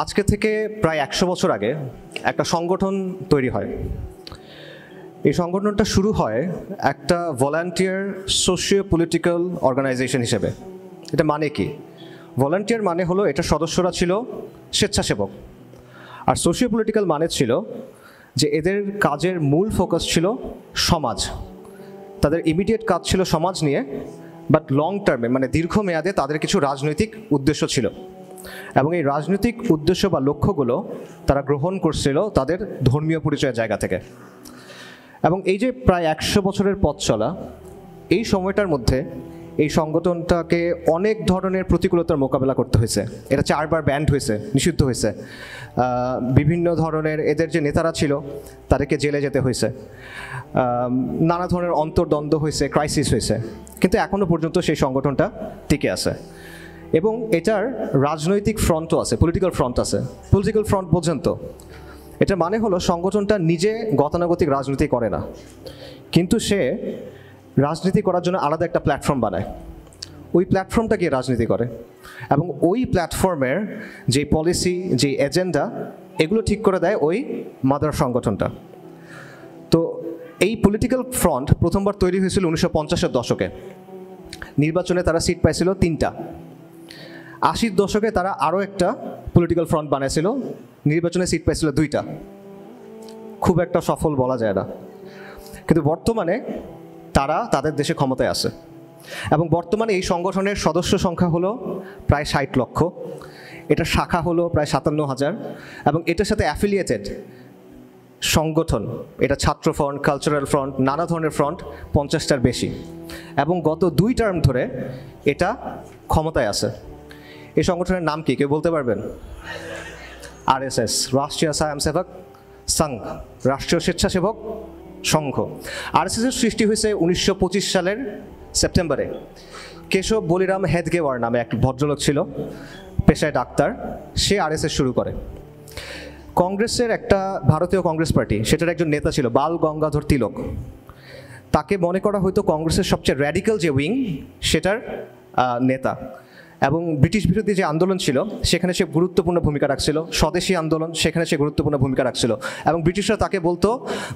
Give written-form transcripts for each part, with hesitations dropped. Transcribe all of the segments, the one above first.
আজকে থেকে প্রায় 100 বছর আগে একটা সংগঠন তৈরি হয়। এই সংগঠনটা শুরু হয় একটা ভলান্টিয়ার সোশিও পলিটিক্যাল অর্গানাইজেশন হিসেবে। এটা মানে কি? ভলান্টিয়ার মানে হলো এটা সদস্যরা ছিল স্বেচ্ছাসেবক, আর সোশিও পলিটিক্যাল মানে ছিল যে এদের কাজের মূল ফোকাস ছিল সমাজ। তাদের ইমিডিয়েট কাজ ছিল সমাজ নিয়ে, বাট লং টার্মে মানে দীর্ঘমেয়াদে তাদের কিছু রাজনৈতিক উদ্দেশ্য ছিল, এবং এই রাজনৈতিক উদ্দেশ্য বা লক্ষ্যগুলো তারা গ্রহণ করছিল তাদের ধর্মীয় পরিচয়ের জায়গা থেকে। এবং এই যে প্রায় 100 বছরের পথ চলা, এই সময়টার মধ্যে এই সংগঠনটাকে অনেক ধরনের প্রতিকূলতার মোকাবেলা করতে হয়েছে। এটা 4 বার ব্যান্ড হয়েছে, নিষিদ্ধ হয়েছে। বিভিন্ন ধরনের এদের যে নেতারা ছিল তাদেরকে জেলে যেতে হয়েছে, নানা ধরনের অন্তর্দ্বন্দ্ব হয়েছে, ক্রাইসিস হয়েছে, কিন্তু এখনও পর্যন্ত সেই সংগঠনটা টিকে আছে। এবং এটার রাজনৈতিক ফ্রন্টও আছে, পলিটিক্যাল ফ্রন্ট আছে। পলিটিক্যাল ফ্রন্ট বোঝেন তো? এটা মানে হলো সংগঠনটা নিজে গতানুগতিক রাজনীতি করে না, কিন্তু সে রাজনীতি করার জন্য আলাদা একটা প্ল্যাটফর্ম বানায়। ওই প্ল্যাটফর্মটা গিয়ে রাজনীতি করে, এবং ওই প্ল্যাটফর্মের যে পলিসি, যে এজেন্ডা, এগুলো ঠিক করে দেয় ওই মাদার সংগঠনটা। তো এই পলিটিক্যাল ফ্রন্ট প্রথমবার তৈরি হয়েছিল 1950-এর দশকে। নির্বাচনে তারা সিট পাইছিল 3টা। 80-র দশকে তারা আরও একটা পলিটিক্যাল ফ্রন্ট বানাইছিল, নির্বাচনে সিট পাইছিল 2টা। খুব একটা সফল বলা যায় না, কিন্তু বর্তমানে তারা তাদের দেশে ক্ষমতায় আছে। এবং বর্তমানে এই সংগঠনের সদস্য সংখ্যা হলো প্রায় 60 লক্ষ। এটা শাখা হলো প্রায় 57,000, এবং এটার সাথে অ্যাফিলিয়েটেড সংগঠন, এটা ছাত্র ফ্রন্ট, কালচারাল ফ্রন্ট, নানা ধরনের ফ্রন্ট 50টার বেশি। এবং গত 2 টার্ম ধরে এটা ক্ষমতায় আছে। এই সংগঠনের নাম কি কেউ বলতে পারবেন? RSS, রাষ্ট্রীয় স্বয়ংসেবক সংঘ, রাষ্ট্রীয় স্বেচ্ছাসেবক সংঘ। RSS এর সৃষ্টি হয়েছে 1925 সালের সেপ্টেম্বরে। কেশব বলিরাম হেদগেওয়ার নামে এক ভদ্রলোক ছিল, পেশায় ডাক্তার। সে RSS শুরু করে। কংগ্রেসের একটা ভারতীয় কংগ্রেস পার্টি, সেটার একজন নেতা ছিল বাল গঙ্গাধর তিলক। তাকে মনে করা হয়তো কংগ্রেসের সবচেয়ে র্যাডিক্যাল যে উইং, সেটার নেতা। এবং ব্রিটিশ বিরোধী যে আন্দোলন ছিল সেখানে সে গুরুত্বপূর্ণ ভূমিকা রাখছিল। স্বদেশী আন্দোলন, সেখানে সে গুরুত্বপূর্ণ ভূমিকা রাখছিল। এবং ব্রিটিশরা তাকে বলতো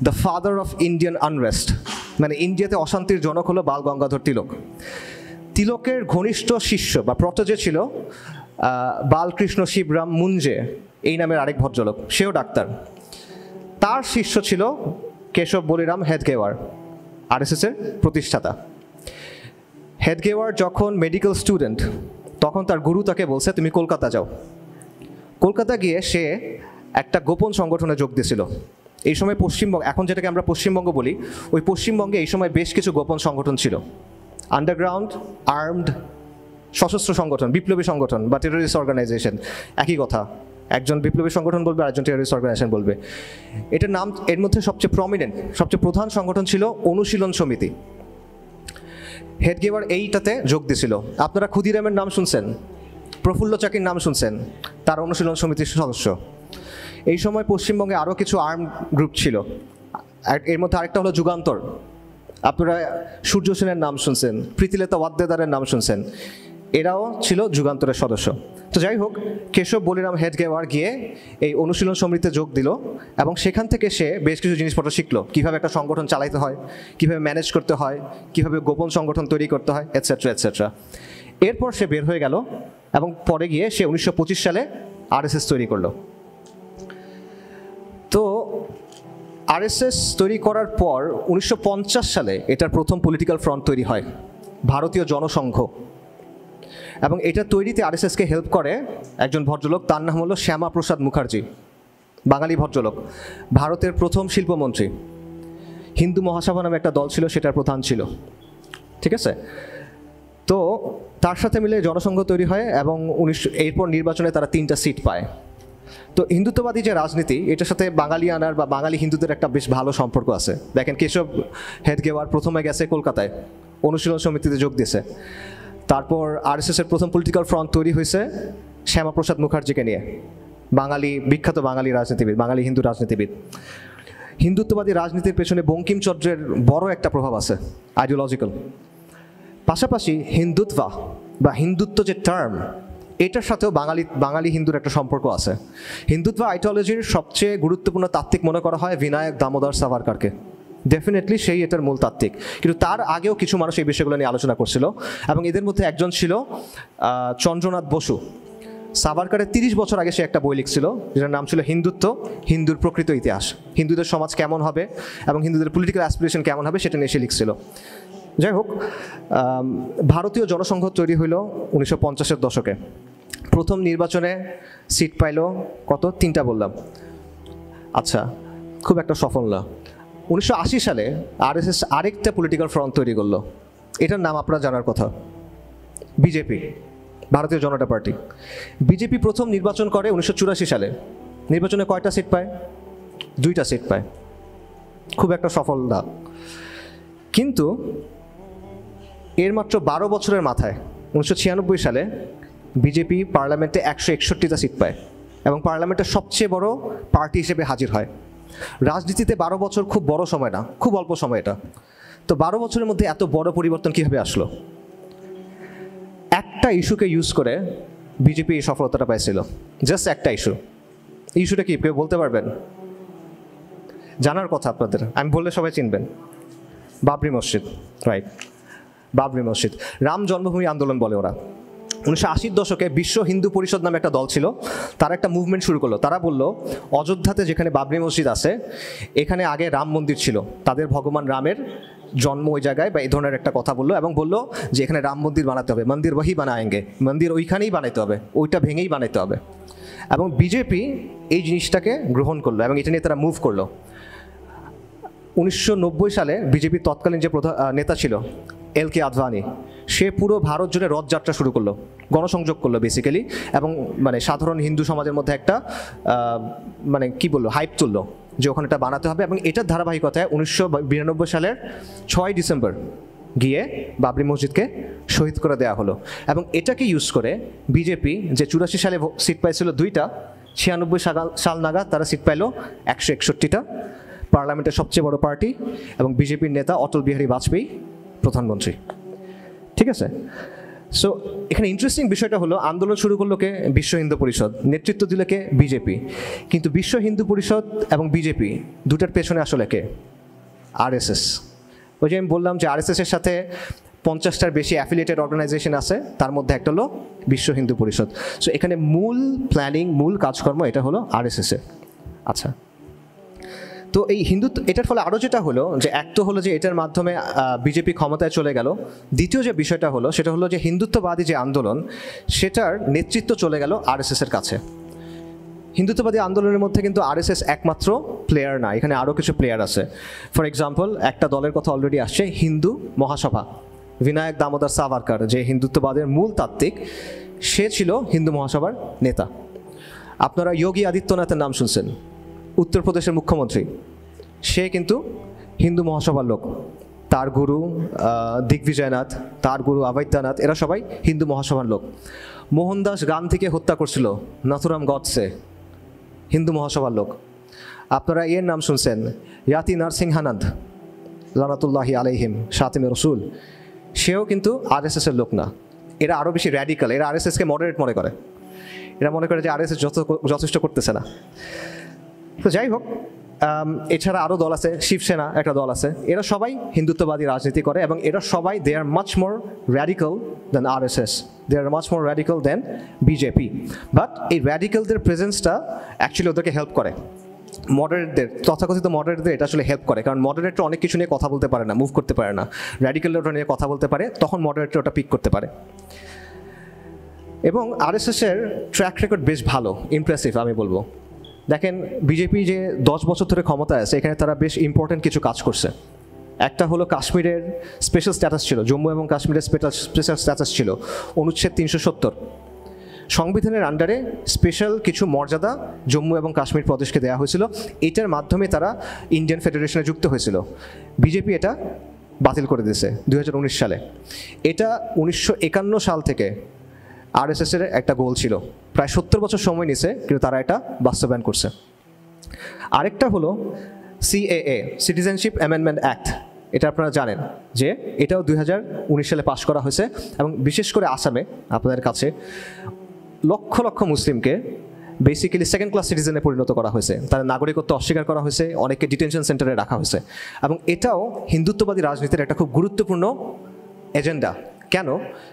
the father of Indian unrest, মানে ইন্ডিয়াতে অশান্তির জনক হলো বাল গঙ্গাধর তিলক। তিলকের ঘনিষ্ঠ শিষ্য বা প্রটোজে ছিল বালকৃষ্ণ শিবরাম মুঞ্জে এই নামের আরেক ভদ্রলোক, সেও ডাক্তার। তার শিষ্য ছিল কেশব বলিরাম হেদগেওয়ার, RSS-এর প্রতিষ্ঠাতা। হেদগেওয়ার যখন মেডিকেল স্টুডেন্ট, তখন তার গুরু তাকে বলছে তুমি কলকাতা যাও। কলকাতা গিয়ে সে একটা গোপন সংগঠনে যোগ দিয়েছিল। এই সময় পশ্চিমবঙ্গ, এখন যেটাকে আমরা পশ্চিমবঙ্গ বলি, ওই পশ্চিমবঙ্গে এই সময় বেশ কিছু গোপন সংগঠন ছিল। আন্ডারগ্রাউন্ড আর্মড সশস্ত্র সংগঠন, বিপ্লবী সংগঠন বা টেররিস্ট অর্গানাইজেশন, একই কথা। একজন বিপ্লবী সংগঠন বলবে, আরেকজন টেররিস্ট অর্গানাইজেশন বলবে। এটার নাম, এর মধ্যে সবচেয়ে প্রমিনেন্ট, সবচেয়ে প্রধান সংগঠন ছিল অনুশীলন সমিতি। হেডগেওয়ার এইটাতে যোগ দিয়েছিল। আপনারা ক্ষুদিরামের নাম শুনছেন, প্রফুল্ল চাকির নাম শুনছেন, তার অনুশীলন সমিতির সদস্য। এই সময় পশ্চিমবঙ্গে আরও কিছু আর্ম গ্রুপ ছিল, এর মধ্যে আরেকটা হলো যুগান্তর। আপনারা সূর্য সেনের নাম শুনছেন, প্রীতিলতা ওয়াদ্দেদারের নাম শুনছেন, এরাও ছিল যুগান্তরের সদস্য। তো যাই হোক, কেশব বলিরাম হেডগেওয়ার গিয়ে এই অনুশীলন সমিতিতে যোগ দিল, এবং সেখান থেকে সে বেশ কিছু জিনিসপত্র শিখলো, কীভাবে একটা সংগঠন চালাইতে হয়, কীভাবে ম্যানেজ করতে হয়, কীভাবে গোপন সংগঠন তৈরি করতে হয়, এটসেট্রা এটসেট্রা। এরপর সে বের হয়ে গেল, এবং পরে গিয়ে সে 1925 সালে RSS তৈরি করলো। তো RSS তৈরি করার পর 1950 সালে এটার প্রথম পলিটিক্যাল ফ্রন্ট তৈরি হয়, ভারতীয় জনসংঘ। এবং এটা তৈরিতে RSS-কে হেল্প করে একজন ভদ্রলোক, তার নাম হলো শ্যামাপ্রসাদ মুখার্জি, বাঙালি ভদ্রলোক, ভারতের প্রথম শিল্পমন্ত্রী। হিন্দু মহাসভা নামে একটা দল ছিল, সেটার প্রধান ছিল। ঠিক আছে? তো তার সাথে মিলে জনসংঘ তৈরি হয়, এবং এরপর নির্বাচনে তারা 3টা সিট পায়। তো হিন্দুত্ববাদী যে রাজনীতি, এটার সাথে বাঙালি আনার বা বাঙালি হিন্দুদের একটা বেশ ভালো সম্পর্ক আছে। দেখেন, কেশব হেডগেওয়ার প্রথমে গেছে কলকাতায়, অনুশীলন সমিতিতে যোগ দিয়েছে। তারপর RSS-এর প্রথম পলিটিক্যাল ফ্রন্ট তৈরি হয়েছে শ্যামাপ্রসাদ মুখার্জিকে নিয়ে, বাঙালি, বিখ্যাত বাঙালি রাজনীতিবিদ, বাঙালি হিন্দু রাজনীতিবিদ। হিন্দুত্ববাদী রাজনীতির পেছনে বঙ্কিমচন্দ্রের বড় একটা প্রভাব আছে, আইডিওলজিক্যাল। পাশাপাশি হিন্দুত্ব বা হিন্দুত্ব যে টার্ম, এটার সাথেও বাঙালি হিন্দুর একটা সম্পর্ক আছে। হিন্দুত্ব আইডিওলজির সবচেয়ে গুরুত্বপূর্ণ তাত্ত্বিক মনে করা হয় বিনায়ক দামোদর সাভারকারকে। ডেফিনেটলি সেই এটার মূল তাত্ত্বিক, কিন্তু তার আগেও কিছু মানুষ এই বিষয়গুলো নিয়ে আলোচনা করছিল, এবং এদের মধ্যে একজন ছিল চন্দ্রনাথ বসু। সাভারকারের 30 বছর আগে সে একটা বই লিখছিল, যেটার নাম ছিল হিন্দুত্ব, হিন্দুর প্রকৃত ইতিহাস। হিন্দুদের সমাজ কেমন হবে এবং হিন্দুদের পলিটিক্যাল অ্যাসপিরেশন কেমন হবে সেটা নিয়ে সে লিখছিল। যাই হোক, ভারতীয় জনসংঘ তৈরি হইল 1950-এর দশকে। প্রথম নির্বাচনে সিট পাইল কত? 3টা বললাম। আচ্ছা, খুব একটা সফল না। 1980 সালে আরএসএস আরেকটা পলিটিক্যাল ফ্রন্ট তৈরি করলো, এটার নাম আপনারা জানার কথা, বিজেপি, ভারতীয় জনতা পার্টি। বিজেপি প্রথম নির্বাচন করে 1984 সালে। নির্বাচনে কয়টা সিট পায়? 2টা সিট পায়। খুব একটা সফল না, কিন্তু এর মাত্র 12 বছরের মাথায় 1996 সালে বিজেপি পার্লামেন্টে 161টা সিট পায় এবং পার্লামেন্টের সবচেয়ে বড় পার্টি হিসেবে হাজির হয়। রাজনীতিতে 12 বছর খুব বড় সময় না, খুব অল্প সময় এটা। তো 12 বছরের মধ্যে এত বড় পরিবর্তন কীভাবে আসলো? একটা ইস্যুকে ইউজ করে বিজেপি এই সফলতাটা পাইছিল, জাস্ট একটা ইস্যুটা কি কেউ বলতে পারবেন? জানার কথা আপনাদের, আমি বললে সবাই চিনবেন। বাবরি মসজিদ, রাইট, বাবরি মসজিদ। রাম জন্মভূমি আন্দোলন বলে ওরা। 1980-র দশকে বিশ্ব হিন্দু পরিষদ নামে একটা দল ছিল, তারা একটা মুভমেন্ট শুরু করলো। তারা বলল, অযোধ্যাতে যেখানে বাবরি মসজিদ আছে, এখানে আগে রাম মন্দির ছিল, তাদের ভগবান রামের জন্ম ওই জায়গায়, বা এই ধরনের একটা কথা বললো, এবং বললো যে এখানে রাম মন্দির বানাতে হবে, মন্দির ওহি বানায়েঙ্গে, মন্দির ওইখানেই বানাইতে হবে, ওইটা ভেঙেই বানাইতে হবে। এবং বিজেপি এই জিনিসটাকে গ্রহণ করলো এবং এটা নিয়ে তারা মুভ করলো। 1990 সালে বিজেপির তৎকালীন যে নেতা ছিল এল.কে. আদভানি, সে পুরো ভারত জুড়ে রথযাত্রা শুরু করলো, গণসংযোগ করলো বেসিক্যালি, এবং মানে সাধারণ হিন্দু সমাজের মধ্যে একটা মানে কি বললো, হাইপ তুললো যে ওখানে এটা বানাতে হবে। এবং এটার ধারাবাহিকতায় 1992 সালের 6 ডিসেম্বর গিয়ে বাবরি মসজিদকে শহীদ করে দেওয়া হলো। এবং এটাকে ইউজ করে বিজেপি, যে 84 সালে সিট পাইছিল 2টা, 96 সাল নাগাদ তারা সিট পাইল 161টা, পার্লামেন্টের সবচেয়ে বড় পার্টি, এবং বিজেপির নেতা অটল বিহারী বাজপেয়ী প্রধানমন্ত্রী। ঠিক আছে? সো এখানে ইন্টারেস্টিং বিষয়টা হলো, আন্দোলন শুরু করলো কে? বিশ্ব হিন্দু পরিষদ। নেতৃত্ব দিল কে? বিজেপি। কিন্তু বিশ্ব হিন্দু পরিষদ এবং বিজেপি দুটার পেছনে আসলে কে? আরএসএস। ওই যে আমি বললাম যে আরএসএসের সাথে 50টার বেশি অ্যাফিলিয়েটেড অর্গানাইজেশন আছে, তার মধ্যে একটা হলো বিশ্ব হিন্দু পরিষদ। সো এখানে মূল প্ল্যানিং, মূল কাজকর্ম এটা হলো আরএসএসের। আচ্ছা, তো এই হিন্দুত্ব, এটার ফলে আরও যেটা হলো যে, এক তো হলো যে এটার মাধ্যমে বিজেপি ক্ষমতায় চলে গেল। দ্বিতীয় যে বিষয়টা হলো সেটা হলো যে হিন্দুত্ববাদী যে আন্দোলন, সেটার নেতৃত্ব চলে গেল আরএসএসের কাছে। হিন্দুত্ববাদী আন্দোলনের মধ্যে কিন্তু আরএসএস একমাত্র প্লেয়ার না, এখানে আরও কিছু প্লেয়ার আছে। ফর এক্সাম্পল, একটা দলের কথা অলরেডি আসছে, হিন্দু মহাসভা। বিনায়ক দামোদর সাভারকার, যে হিন্দুত্ববাদের মূল তাত্ত্বিক, সে ছিল হিন্দু মহাসভার নেতা। আপনারা যোগী আদিত্যনাথের নাম শুনছেন, উত্তরপ্রদেশের মুখ্যমন্ত্রী, সে কিন্তু হিন্দু মহাসভার লোক। তার গুরু দিগ্বিজয়নাথ, তার গুরু অবৈদ্যনাথ, এরা সবাই হিন্দু মহাসভার লোক। মোহনদাস গান্ধীকে হত্যা করছিল নাথুরাম গডসে, হিন্দু মহাসভার লোক। আপনারা এর নাম শুনছেন, ইয়াতি নরসিংহানন্দ লানাতুল্লাহি আলাইহিম, শাতিমে রসুল, সেও কিন্তু আরএসএসের লোক না। এরা আরও বেশি র্যাডিক্যাল, এরা আরএসএসকে মডারেট মনে করে। এরা মনে করে যে আরএসএস যথেষ্ট করতেছে না। তো যাই হোক, এছাড়া আরও দল আছে, শিবসেনা একটা দল আছে, এরা সবাই হিন্দুত্ববাদী রাজনীতি করে, এবং এরা সবাই they are much more radical than RSS, they are much more radical than BJP. But এই র্যাডিক্যালদের প্রেজেন্সটা অ্যাকচুয়ালি ওদেরকে হেল্প করে, মডারেটদের, তথাকথিত মডারেটদের এটা আসলে হেল্প করে। কারণ মডারেটরা অনেক কিছু নিয়ে কথা বলতে পারে না, মুভ করতে পারে না, র্যাডিক্যালরা ওটা নিয়ে কথা বলতে পারে, তখন মডারেটরা ওটা পিক করতে পারে। এবং আরএসএসের ট্র্যাক রেকর্ড বেশ ভালো, ইমপ্রেসিভ আমি বলবো। দেখেন, বিজেপি যে 10 বছর ধরে ক্ষমতায় আছে, এখানে তারা বেশ ইম্পর্টেন্ট কিছু কাজ করছে। একটা হলো কাশ্মীরের স্পেশাল স্ট্যাটাস ছিল, জম্মু এবং কাশ্মীরের স্পেশাল স্ট্যাটাস ছিল, অনুচ্ছেদ 370। সংবিধানের আন্ডারে স্পেশাল কিছু মর্যাদা জম্মু এবং কাশ্মীর প্রদেশকে দেওয়া হয়েছিল। এটার মাধ্যমে তারা ইন্ডিয়ান ফেডারেশনে যুক্ত হয়েছিল। বিজেপি এটা বাতিল করে দিয়েছে 2019 সালে। এটা 1951 সাল থেকে আরএসএসের একটা গোল ছিল, প্রায় 70 বছর সময় নিছে, কিন্তু তারা এটা বাস্তবায়ন করছে। আরেকটা হলো সিএএ, সিটিজেনশিপ অ্যামেন্ডমেন্ট অ্যাক্ট। এটা আপনারা জানেন যে এটাও 2019 সালে পাশ করা হয়েছে, এবং বিশেষ করে আসামে, আপনাদের কাছে লক্ষ লক্ষ মুসলিমকে বেসিক্যালি সেকেন্ড ক্লাস সিটিজেনে পরিণত করা হয়েছে, তাদের নাগরিকত্ব অস্বীকার করা হয়েছে, অনেককে ডিটেনশন সেন্টারে রাখা হয়েছে। এবং এটাও হিন্দুত্ববাদী রাজনীতির একটা খুব গুরুত্বপূর্ণ এজেন্ডা। কেন?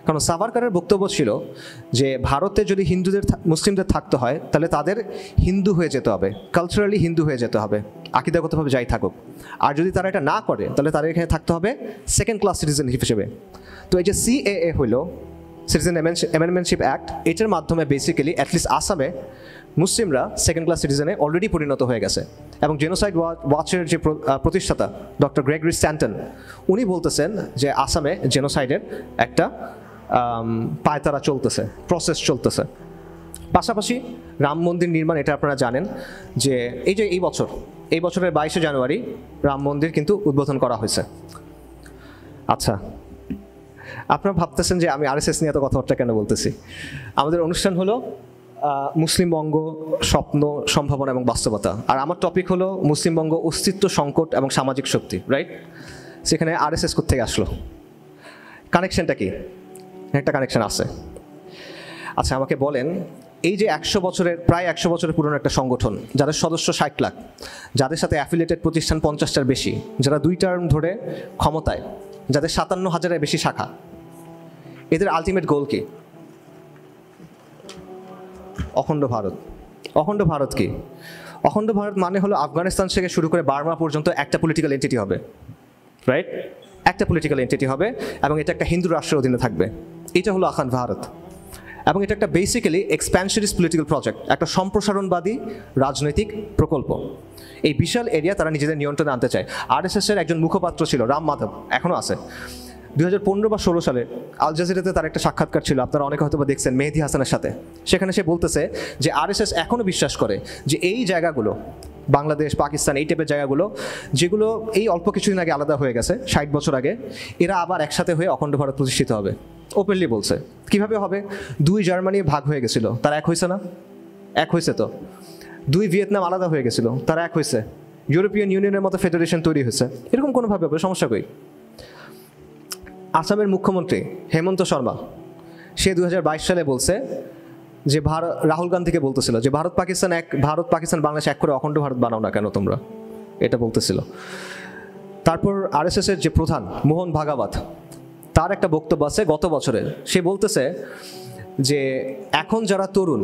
কারণ সাভারকারের বক্তব্য ছিল যে ভারতে যদি মুসলিমদের থাকতে হয় তাহলে তাদের হিন্দু হয়ে যেতে হবে, কালচারালি হিন্দু হয়ে যেতে হবে, আকিদাগতভাবে যাই থাকুক। আর যদি তারা এটা না করে তাহলে তাদের এখানে থাকতে হবে সেকেন্ড ক্লাস সিটিজেন হিসেবে। তো এই যে সিএএ হইল, সিটিজেন অ্যামেন্ডমেন্টশিপ অ্যাক্ট, এটার মাধ্যমে বেসিক্যালি অ্যাটলিস্ট আসামে মুসলিমরা সেকেন্ড ক্লাস সিটিজেনে অলরেডি পরিণত হয়ে গেছে। এবং জেনোসাইড ওয়াচের যে প্রতিষ্ঠাতা ডক্টর গ্রেগরি স্ট্যান্টন, উনি বলতেছেন যে আসামে জেনোসাইডের একটা পায়তারা চলতেছে, প্রসেস চলতেছে। পাশাপাশি রাম মন্দির নির্মাণ, এটা আপনারা জানেন যে এই বছরের 22শে জানুয়ারি রাম মন্দির কিন্তু উদ্বোধন করা হয়েছে। আচ্ছা, আপনারা ভাবতেছেন যে আমি আরএসএস নিয়ে এত কথাবার্তা কেন বলতেছি। আমাদের অনুষ্ঠান হলো মুসলিমবঙ্গ স্বপ্ন, সম্ভাবনা এবং বাস্তবতা, আর আমার টপিক হলো মুসলিমবঙ্গ অস্তিত্ব, সংকট এবং সামাজিক শক্তি, রাইট? সেখানে আরএসএস কোত্থেকে আসলো? কানেকশনটা কি? একটা কানেকশন আছে। আচ্ছা, আমাকে বলেন, এই যে প্রায় 100 বছরের পুরনো একটা সংগঠন, যাদের সদস্য 60 লাখ, যাদের সাথে অ্যাফিলিয়েটেড প্রতিষ্ঠান 50টার বেশি, যারা 2 টার্ম ধরে ক্ষমতায়, যাদের 57,000-এর বেশি শাখা, এদের আলটিমেট গোল কি? অখণ্ড ভারত। অখণ্ড ভারত কি? অখণ্ড ভারত মানে হলো আফগানিস্তান থেকে শুরু করে বার্মা পর্যন্ত একটা পলিটিক্যাল এন্টিটি হবে, রাইট? একটা পলিটিক্যাল এন্টিটি হবে এবং এটা একটা হিন্দু রাষ্ট্রের অধীনে থাকবে। এটা হলো অখণ্ড ভারত। এবং এটা একটা বেসিক্যালি এক্সপ্যানশনিস্ট পলিটিক্যাল প্রজেক্ট, একটা সম্প্রসারণবাদী রাজনৈতিক প্রকল্প। এই বিশাল এরিয়া তারা নিজেদের নিয়ন্ত্রণে আনতে চায়। আরএসএসের একজন মুখপাত্র ছিল রাম মাধব, এখনও আছে। 2015 বা 16 সালে আল জাজিরাতে তার একটা সাক্ষাৎকার ছিল, আপনারা অনেকে হয়তো দেখছেন, মেহেদি হাসানের সাথে। সেখানে সে বলতেছে যে আরএসএস এখনও বিশ্বাস করে যে এই জায়গাগুলো, বাংলাদেশ, পাকিস্তান, এই টাইপের জায়গাগুলো, যেগুলো এই অল্প কিছুদিন আগে আলাদা হয়ে গেছে, 60 বছর আগে, এরা আবার একসাথে হয়ে অখণ্ড ভারত প্রতিষ্ঠিত হবে। ওপেনলি বলছে। কিভাবে হবে? 2 জার্মানি ভাগ হয়ে গেছিল, তারা এক হয়েছে না? এক হয়েছে তো। 2 ভিয়েতনাম আলাদা হয়ে গেছিল, তারা এক হয়েছে। ইউরোপিয়ান ইউনিয়নের মতো ফেডারেশন তৈরি হয়েছে। এরকম কোনোভাবে হবে? সমস্যা কই? আসামের মুখ্যমন্ত্রী হেমন্ত শর্মা, সে 2022 সালে বলছে যে রাহুল গান্ধীকে বলতেছিল যে ভারত পাকিস্তান বাংলাদেশ এক করে অখণ্ড ভারত বানাও না কেন তোমরা, এটা বলতেছিল। তারপর আরএসএসের যে প্রধান মোহন ভাগাবত, তার একটা বক্তব্য আছে গত বছরের। সে বলতেছে যে এখন যারা তরুণ,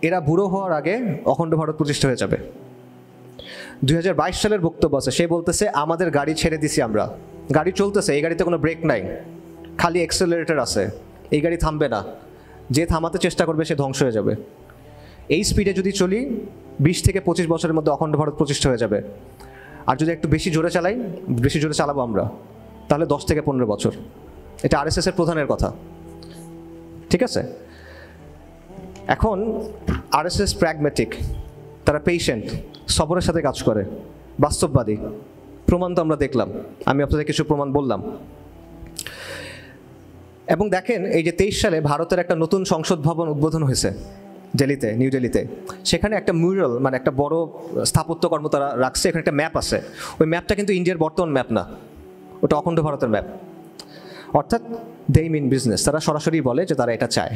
এরা বুড়ো হওয়ার আগে অখণ্ড ভারত প্রতিষ্ঠা হয়ে যাবে। 2022 সালের বক্তব্য আছে, সে বলতেছে আমাদের গাড়ি ছেড়ে দিছি আমরা, গাড়ি চলতেছে, এই গাড়িতে কোনো ব্রেক নাই, খালি অ্যাক্সেলারেটর আছে, এই গাড়ি থামবে না, যে থামাতে চেষ্টা করবে সে ধ্বংস হয়ে যাবে। এই স্পিডে যদি চলি 20 থেকে 25 বছরের মধ্যে অখণ্ড ভারত প্রতিষ্ঠা হয়ে যাবে। আর যদি একটু বেশি জোরে চালাবো আমরা, তাহলে 10 থেকে 15 বছর। এটা আরএসএসের প্রধানের কথা, ঠিক আছে? এখন আরএসএস প্র্যাগম্যাটিক, তারা পেশেন্ট, সবরের সাথে কাজ করে, বাস্তববাদী। প্রমাণ তো আমরা দেখলাম, আমি আপনাদের কিছু প্রমাণ বললাম। এবং দেখেন, এই যে 23 সালে ভারতের একটা নতুন সংসদ ভবন উদ্বোধন হয়েছে নিউ দিল্লিতে। সেখানে একটা মিউরাল, মানে একটা বড় স্থাপত্যকর্ম তারা রাখছে, এখানে একটা ম্যাপ আছে। ওই ম্যাপটা কিন্তু ইন্ডিয়ার বর্তমান ম্যাপ না, ওটা অখণ্ড ভারতের ম্যাপ। অর্থাৎ দে মিন বিজনেস, তারা সরাসরি বলে যে তারা এটা চায়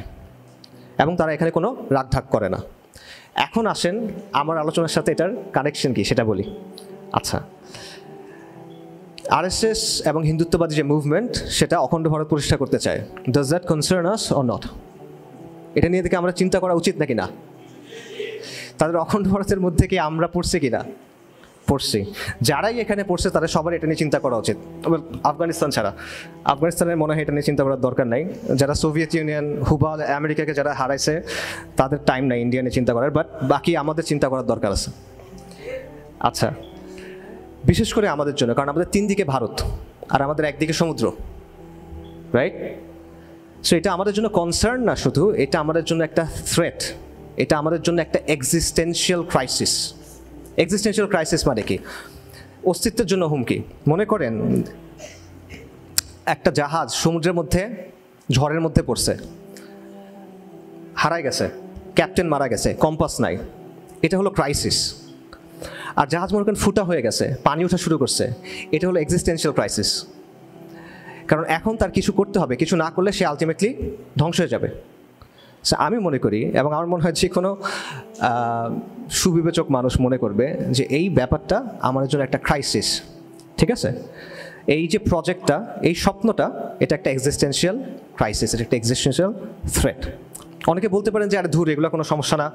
এবং তারা এখানে কোনো রাগঢাক করে না। এখন আসেন আমার আলোচনার সাথে এটার কানেকশন কি সেটা বলি। আচ্ছা, আরএসএস এবং হিন্দুত্ববাদী যে মুভমেন্ট, সেটা অখণ্ড ভারত প্রতিষ্ঠা করতে চায়। Does that concern us or not? এটা নিয়ে দেখে আমরা চিন্তা করা উচিত নাকি না? তাদের অখণ্ড ভারতের মধ্যে কি আমরা পড়ছি কি না? পড়ছি। যারাই এখানে পড়ছে তাদের সবার এটা নিয়ে চিন্তা করা উচিত। আফগানিস্তান ছাড়া, আফগানিস্তানের মনে হয় এটা নিয়ে চিন্তা করার দরকার নাই। যারা সোভিয়েত ইউনিয়ন, হুবা, আমেরিকাকে যারা হারাইছে, তাদের টাইম নাই ইন্ডিয়া নিয়ে চিন্তা করার, বাট বাকি আমাদের চিন্তা করার দরকার আছে। আচ্ছা, বিশেষ করে আমাদের জন্য, কারণ আমাদের 3 দিকে ভারত আর আমাদের একদিকে সমুদ্র, রাইট? সো এটা আমাদের জন্য কনসার্ন না শুধু, এটা আমাদের জন্য একটা থ্রেট, এটা আমাদের জন্য একটা এক্সিস্টেন্সিয়াল ক্রাইসিস। এক্সিস্টেন্সিয়াল ক্রাইসিস মানে কি? অস্তিত্বের জন্য হুমকি। মনে করেন একটা জাহাজ সমুদ্রের মধ্যে ঝড়ের মধ্যে পড়ছে, হারাই গেছে, ক্যাপ্টেন মারা গেছে, কম্পাস নাই, এটা হলো ক্রাইসিস। আর জাহাজ মনে করেন ফুটা হয়ে গেছে, পানি ওঠা শুরু করছে, এটা হলো এক্সিস্টেন্সিয়াল ক্রাইসিস। কারণ এখন তার কিছু করতে হবে, কিছু না করলে সে আলটিমেটলি ধ্বংস হয়ে যাবে। সো আমি মনে করি, এবং আমার মনে হয় যে কোনো সুবিবেচক মানুষ মনে করবে যে এই ব্যাপারটা আমার জন্য একটা ক্রাইসিস। ঠিক আছে, এই যে প্রজেক্টটা, এই স্বপ্নটা, এটা একটা এক্সিস্টেন্সিয়াল ক্রাইসিস, এটা একটা এক্সিস্টেন্সিয়াল থ্রেট। অনেকে বলতে পারেন যে আরে ধুর, এগুলো কোনো সমস্যা না,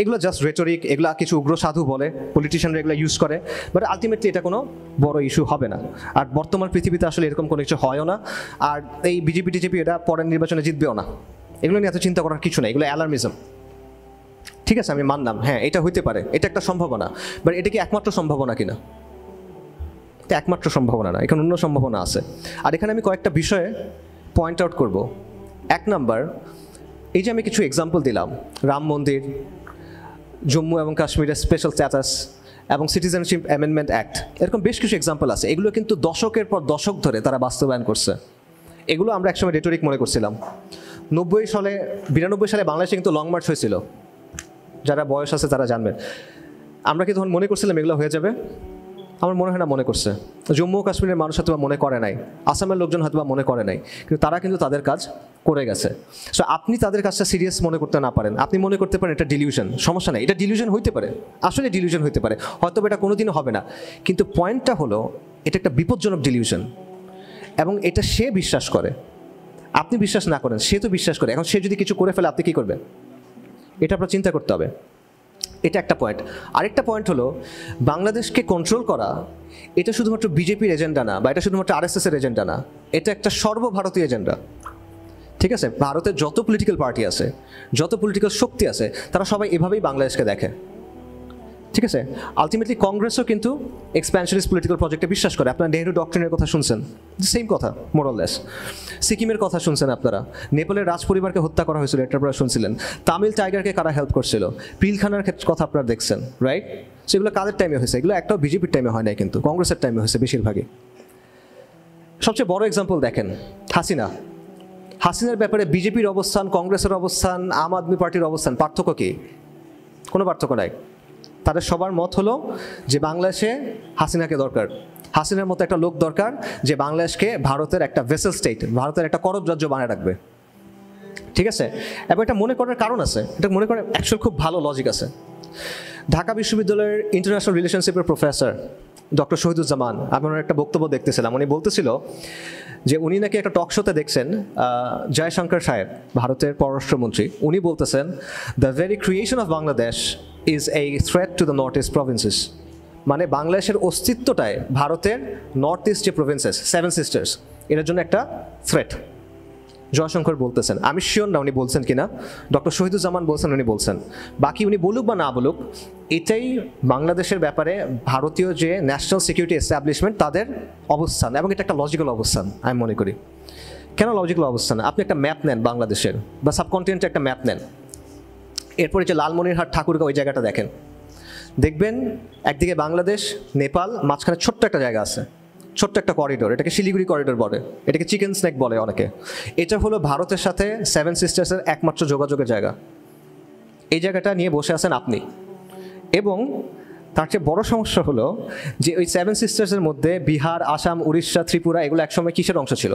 এগুলো জাস্ট রেটরিক, এগুলো কিছু উগ্র সাধু বলে, পলিটিশিয়ানরা এগুলো ইউজ করে, বাট আলটিমেটলি এটা কোনো বড় ইস্যু হবে না। আর বর্তমান পৃথিবীতে আসলে এরকম কোনো কিছু হয়ও না। আর এই বিজেপি টিজেপি এটা পরের নির্বাচনে জিতবেও না, এগুলো নিয়ে এত চিন্তা করার কিছু নেই, এগুলো অ্যালার্মিজম। ঠিক আছে, আমি মানলাম, হ্যাঁ এটা হইতে পারে, এটা একটা সম্ভাবনা, বাট এটা কি একমাত্র সম্ভাবনা কিনা? এটা একমাত্র সম্ভাবনা না, এখানে অন্য সম্ভাবনা আছে। আর এখানে আমি কয়েকটা বিষয়ে পয়েন্ট আউট করব। এক নাম্বার, এই যে আমি কিছু এক্সাম্পল দিলাম, রাম মন্দির, জম্মু এবং কাশ্মীরের স্পেশাল স্ট্যাটাস এবং সিটিজেনশিপ অ্যামেন্ডমেন্ট অ্যাক্ট, এরকম বেশ কিছু এক্সাম্পল আছে। এগুলো কিন্তু দশকের পর দশক ধরে তারা বাস্তবায়ন করছে। এগুলো আমরা একসময় রেটরিক মনে করছিলাম। 92 সালে বাংলাদেশে কিন্তু লং মার্চ হয়েছিল, যারা বয়স আছে তারা জানবেন। আমরা কি তখন মনে করছিলাম এগুলো হয়ে যাবে? আমার মনে হয় না মনে করছে। জম্মু ও কাশ্মীরের মানুষ হয়তো মনে করে নাই, আসামের লোকজন হয়তো মনে করে নাই, কিন্তু তারা কিন্তু তাদের কাজ করে গেছে। সো আপনি তাদের কাজটা সিরিয়াস মনে করতে না পারেন, আপনি মনে করতে পারেন এটা ডিলিউশন, সমস্যা নেই, এটা ডিলিউশন হইতে পারে, আসলে ডিলিউশন হইতে পারে, হয়তো এটা কোনোদিনও হবে না। কিন্তু পয়েন্টটা হলো এটা একটা বিপজ্জনক ডিলিউশন, এবং এটা সে বিশ্বাস করে, আপনি বিশ্বাস না করেন, সে তো বিশ্বাস করে। এখন সে যদি কিছু করে ফেলে, আপনি কী করবেন? এটা আপনার চিন্তা করতে হবে। এটা একটা পয়েন্ট। আরেকটা পয়েন্ট হলো, বাংলাদেশকে কন্ট্রোল করা এটা শুধুমাত্র বিজেপির এজেন্ডা না, বা এটা শুধুমাত্র আরএসএসের এজেন্ডা না, এটা একটা সর্বভারতীয় এজেন্ডা। ঠিক আছে, ভারতের যত পলিটিক্যাল পার্টি আছে, যত পলিটিক্যাল শক্তি আছে, তারা সবাই এভাবেই বাংলাদেশকে দেখে। ঠিক আছে, আলটিমেটলি কংগ্রেসও কিন্তু এক্সপ্যানশনিস্ট পলিটিক্যাল প্রজেক্টে বিশ্বাস করে। আপনারা নেহেরু ডক্ট্রিনের কথা শুনছেন, সেম কথা মোরলেস। সিকিমের কথা শুনছেন আপনারা, নেপালের রাজ পরিবারকে হত্যা করা হয়েছিল, এটা আপনারা শুনছিলেন। তামিল টাইগারকে কারা হেল্প করছিল, পিলখানার কথা আপনারা দেখছেন, রাইট? সেগুলো কাদের টাইমে হয়েছে? এগুলো একটাও বিজেপির টাইমে হয় নাই, কিন্তু কংগ্রেসের টাইমে হয়েছে বেশিরভাগই। সবচেয়ে বড় এক্সাম্পল দেখেন, হাসিনার ব্যাপারে বিজেপির অবস্থান, কংগ্রেসের অবস্থান, আম আদমি পার্টির অবস্থান, পার্থক্য কি? কোনো পার্থক্য নাই। তাদের সবার মত হলো যে বাংলাদেশে হাসিনাকে দরকার, হাসিনার মতো একটা লোক দরকার যে বাংলাদেশকে ভারতের একটা ভেসেল স্টেট, ভারতের একটা করদ রাজ্য বানিয়ে রাখবে। ঠিক আছে, এবং এটা মনে করার কারণ আছে, এটা মনে করার অ্যাকচুয়াল খুব ভালো লজিক আছে। ঢাকা বিশ্ববিদ্যালয়ের ইন্টারন্যাশনাল রিলেশনশিপের প্রফেসর ডক্টর শহীদুজ্জামান, আমি ওনার একটা বক্তব্য দেখতেছিলাম, উনি বলতেছিল যে উনি নাকি একটা টক শোতে দেখছেন জয়শঙ্কর সাহেব, ভারতের পররাষ্ট্রমন্ত্রী, উনি বলতেছেন the very creation of Bangladesh is a threat to the north east provinces. মানে বাংলাদেশের অস্তিত্বটায় ভারতের নর্থ ইস্ট যে প্রভিন্সেস, 7 সিস্টার্স, এটার জন্য একটা থ্রেট। জয়শঙ্কর বলতেছেন, আমি শিওর না উনি বলছেন কিনা, ডক্টর শহীদুজ্জামান বলছেন উনি বলছেন। বাকি উনি বলুক বা না বলুক, এটাই বাংলাদেশের ব্যাপারে ভারতীয় যে ন্যাশনাল সিকিউরিটি এস্টাবলিশমেন্ট তাদের অবস্থান, এবং এটা একটা লজিক্যাল অবস্থান আমি মনে করি। কেন লজিক্যাল অবস্থান? আপনি একটা ম্যাপ নেন বাংলাদেশের বা সাবকন্টিনেন্টের একটা ম্যাপ নেন, এরপরে যে লালমনিরহাট ঠাকুরগাঁও ওই জায়গাটা দেখেন, দেখবেন একদিকে বাংলাদেশ, নেপাল, মাঝখানে ছোট্ট একটা জায়গা আছে, ছোট্ট একটা করিডোর, এটাকে শিলিগুড়ি করিডোর বলে, এটাকে চিকেন স্নেক বলে অনেকে। এটা হলো ভারতের সাথে 7 সিস্টার্সের একমাত্র যোগাযোগের জায়গা। এই জায়গাটা নিয়ে বসে আছেন আপনি, এবং তার চেয়ে বড় সমস্যা হলো যে ওই 7 সিস্টার্সের মধ্যে বিহার, আসাম, উড়িষ্যা, ত্রিপুরা, এগুলো একসময় কিসের অংশ ছিল?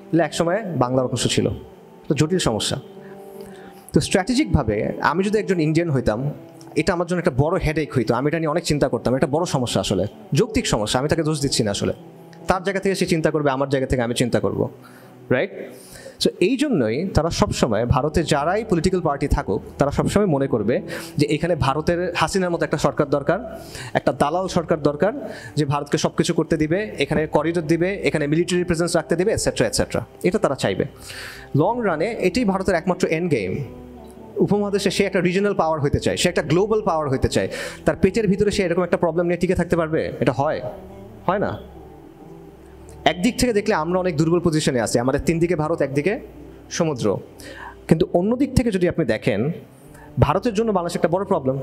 এগুলো একসময় বাংলার অংশ ছিল। তো জটিল সমস্যা। তো স্ট্র্যাটেজিকভাবে আমি যদি একজন ইন্ডিয়ান হইতাম, এটা আমার জন্য একটা বড় হেডেক হইতো, আমি এটা নিয়ে অনেক চিন্তা করতাম। এটা বড় সমস্যা, আসলে যৌক্তিক সমস্যা, আমি তাকে দোষ দিচ্ছি না। আসলে তার জায়গা থেকে সে চিন্তা করবে, আমার জায়গা থেকে আমি চিন্তা করব, রাইট? সো এই জন্যই তারা সবসময়, ভারতে যারাই পলিটিক্যাল পার্টি থাকুক, তারা সবসময় মনে করবে যে এখানে ভারতের হাসিনার মতো একটা সরকার দরকার, একটা দালাল সরকার দরকার, যে ভারতকে সব কিছু করতে দিবে, এখানে করিডোর দিবে, এখানে মিলিটারি প্রেজেন্স রাখতে দিবে, এটসেট্রা এটসেট্রা। এটা তারা চাইবে লং রানে। এটাই ভারতের একমাত্র এন্ড গেম। উপমহাদেশে সে একটা রিজনাল পাওয়ার হইতে চায়, সে একটা গ্লোবাল পাওয়ার হইতে চায়। তার পেটের ভিতরে সে এরকম একটা প্রবলেম নিয়ে টিকে থাকতে পারবে? এটা হয় না। একদিক থেকে দেখলে আমরা অনেক দুর্বল পজিশনে আছি, আমাদের 3 দিকে ভারত, একদিকে সমুদ্র। কিন্তু অন্য দিক থেকে যদি আপনি দেখেন, ভারতের জন্য বাংলাদেশ একটা বড় প্রবলেম,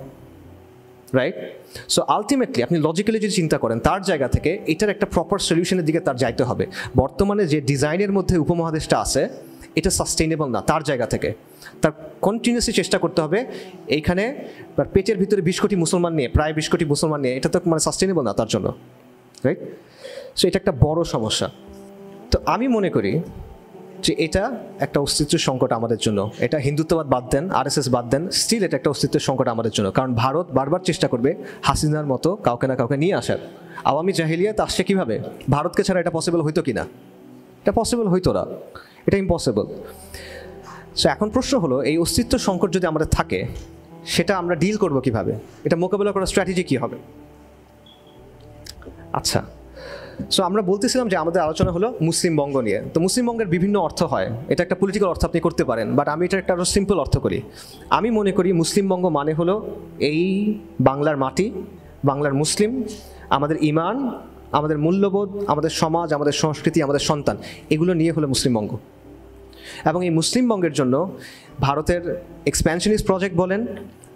রাইট? সো আলটিমেটলি আপনি লজিক্যালি যদি চিন্তা করেন, তার জায়গা থেকে এটার একটা প্রপার সলিউশনের দিকে তার যাইতে হবে। বর্তমানে যে ডিজাইনের মধ্যে উপমহাদেশটা আছে, এটা সাস্টেইনেবল না। তার জায়গা থেকে তার কন্টিনিউসলি চেষ্টা করতে হবে এইখানে তার পেটের ভিতরে 20 কোটি মুসলমান নিয়ে, প্রায় 20 কোটি মুসলমান নিয়ে, এটা তো মানে সাস্টেইনেবল না তার জন্য, রাইট? সো এটা একটা বড় সমস্যা। তো আমি মনে করি যে এটা একটা অস্তিত্বের সংকট আমাদের জন্য। এটা হিন্দুত্ববাদ বাদ দেন, RSS বাদ দেন, স্টিল এটা একটা অস্তিত্বের সংকট আমাদের জন্য। কারণ ভারত বারবার চেষ্টা করবে হাসিনার মতো কাউকে না কাউকে নিয়ে আসার। আওয়ামী জাহিলিয়াত আসছে কীভাবে? ভারতকে ছাড়া এটা পসিবল হইতো কি না? এটা পসিবল হইতো না, এটা ইম্পসিবল। সো এখন প্রশ্ন হলো, এই অস্তিত্ব সংকট যদি আমাদের থাকে, সেটা আমরা ডিল করবো কীভাবে? এটা মোকাবেলা করার স্ট্র্যাটেজি কী হবে? আচ্ছা, সো আমরা বলতেছিলাম যে আমাদের আলোচনা হলো মুসলিমবঙ্গ নিয়ে। তো মুসলিমবঙ্গের বিভিন্ন অর্থ হয়, এটা একটা পলিটিক্যাল অর্থ আপনি করতে পারেন, বাট আমি এটা একটা আরও সিম্পল অর্থ করি। আমি মনে করি মুসলিমবঙ্গ মানে হলো এই বাংলার মাটি, বাংলার মুসলিম, আমাদের ইমান, আমাদের মূল্যবোধ, আমাদের সমাজ, আমাদের সংস্কৃতি, আমাদের সন্তান, এগুলো নিয়ে হলো মুসলিমবঙ্গ। এবং এই মুসলিমবঙ্গের জন্য ভারতের এক্সপ্যানশনিস্ট প্রজেক্ট বলেন,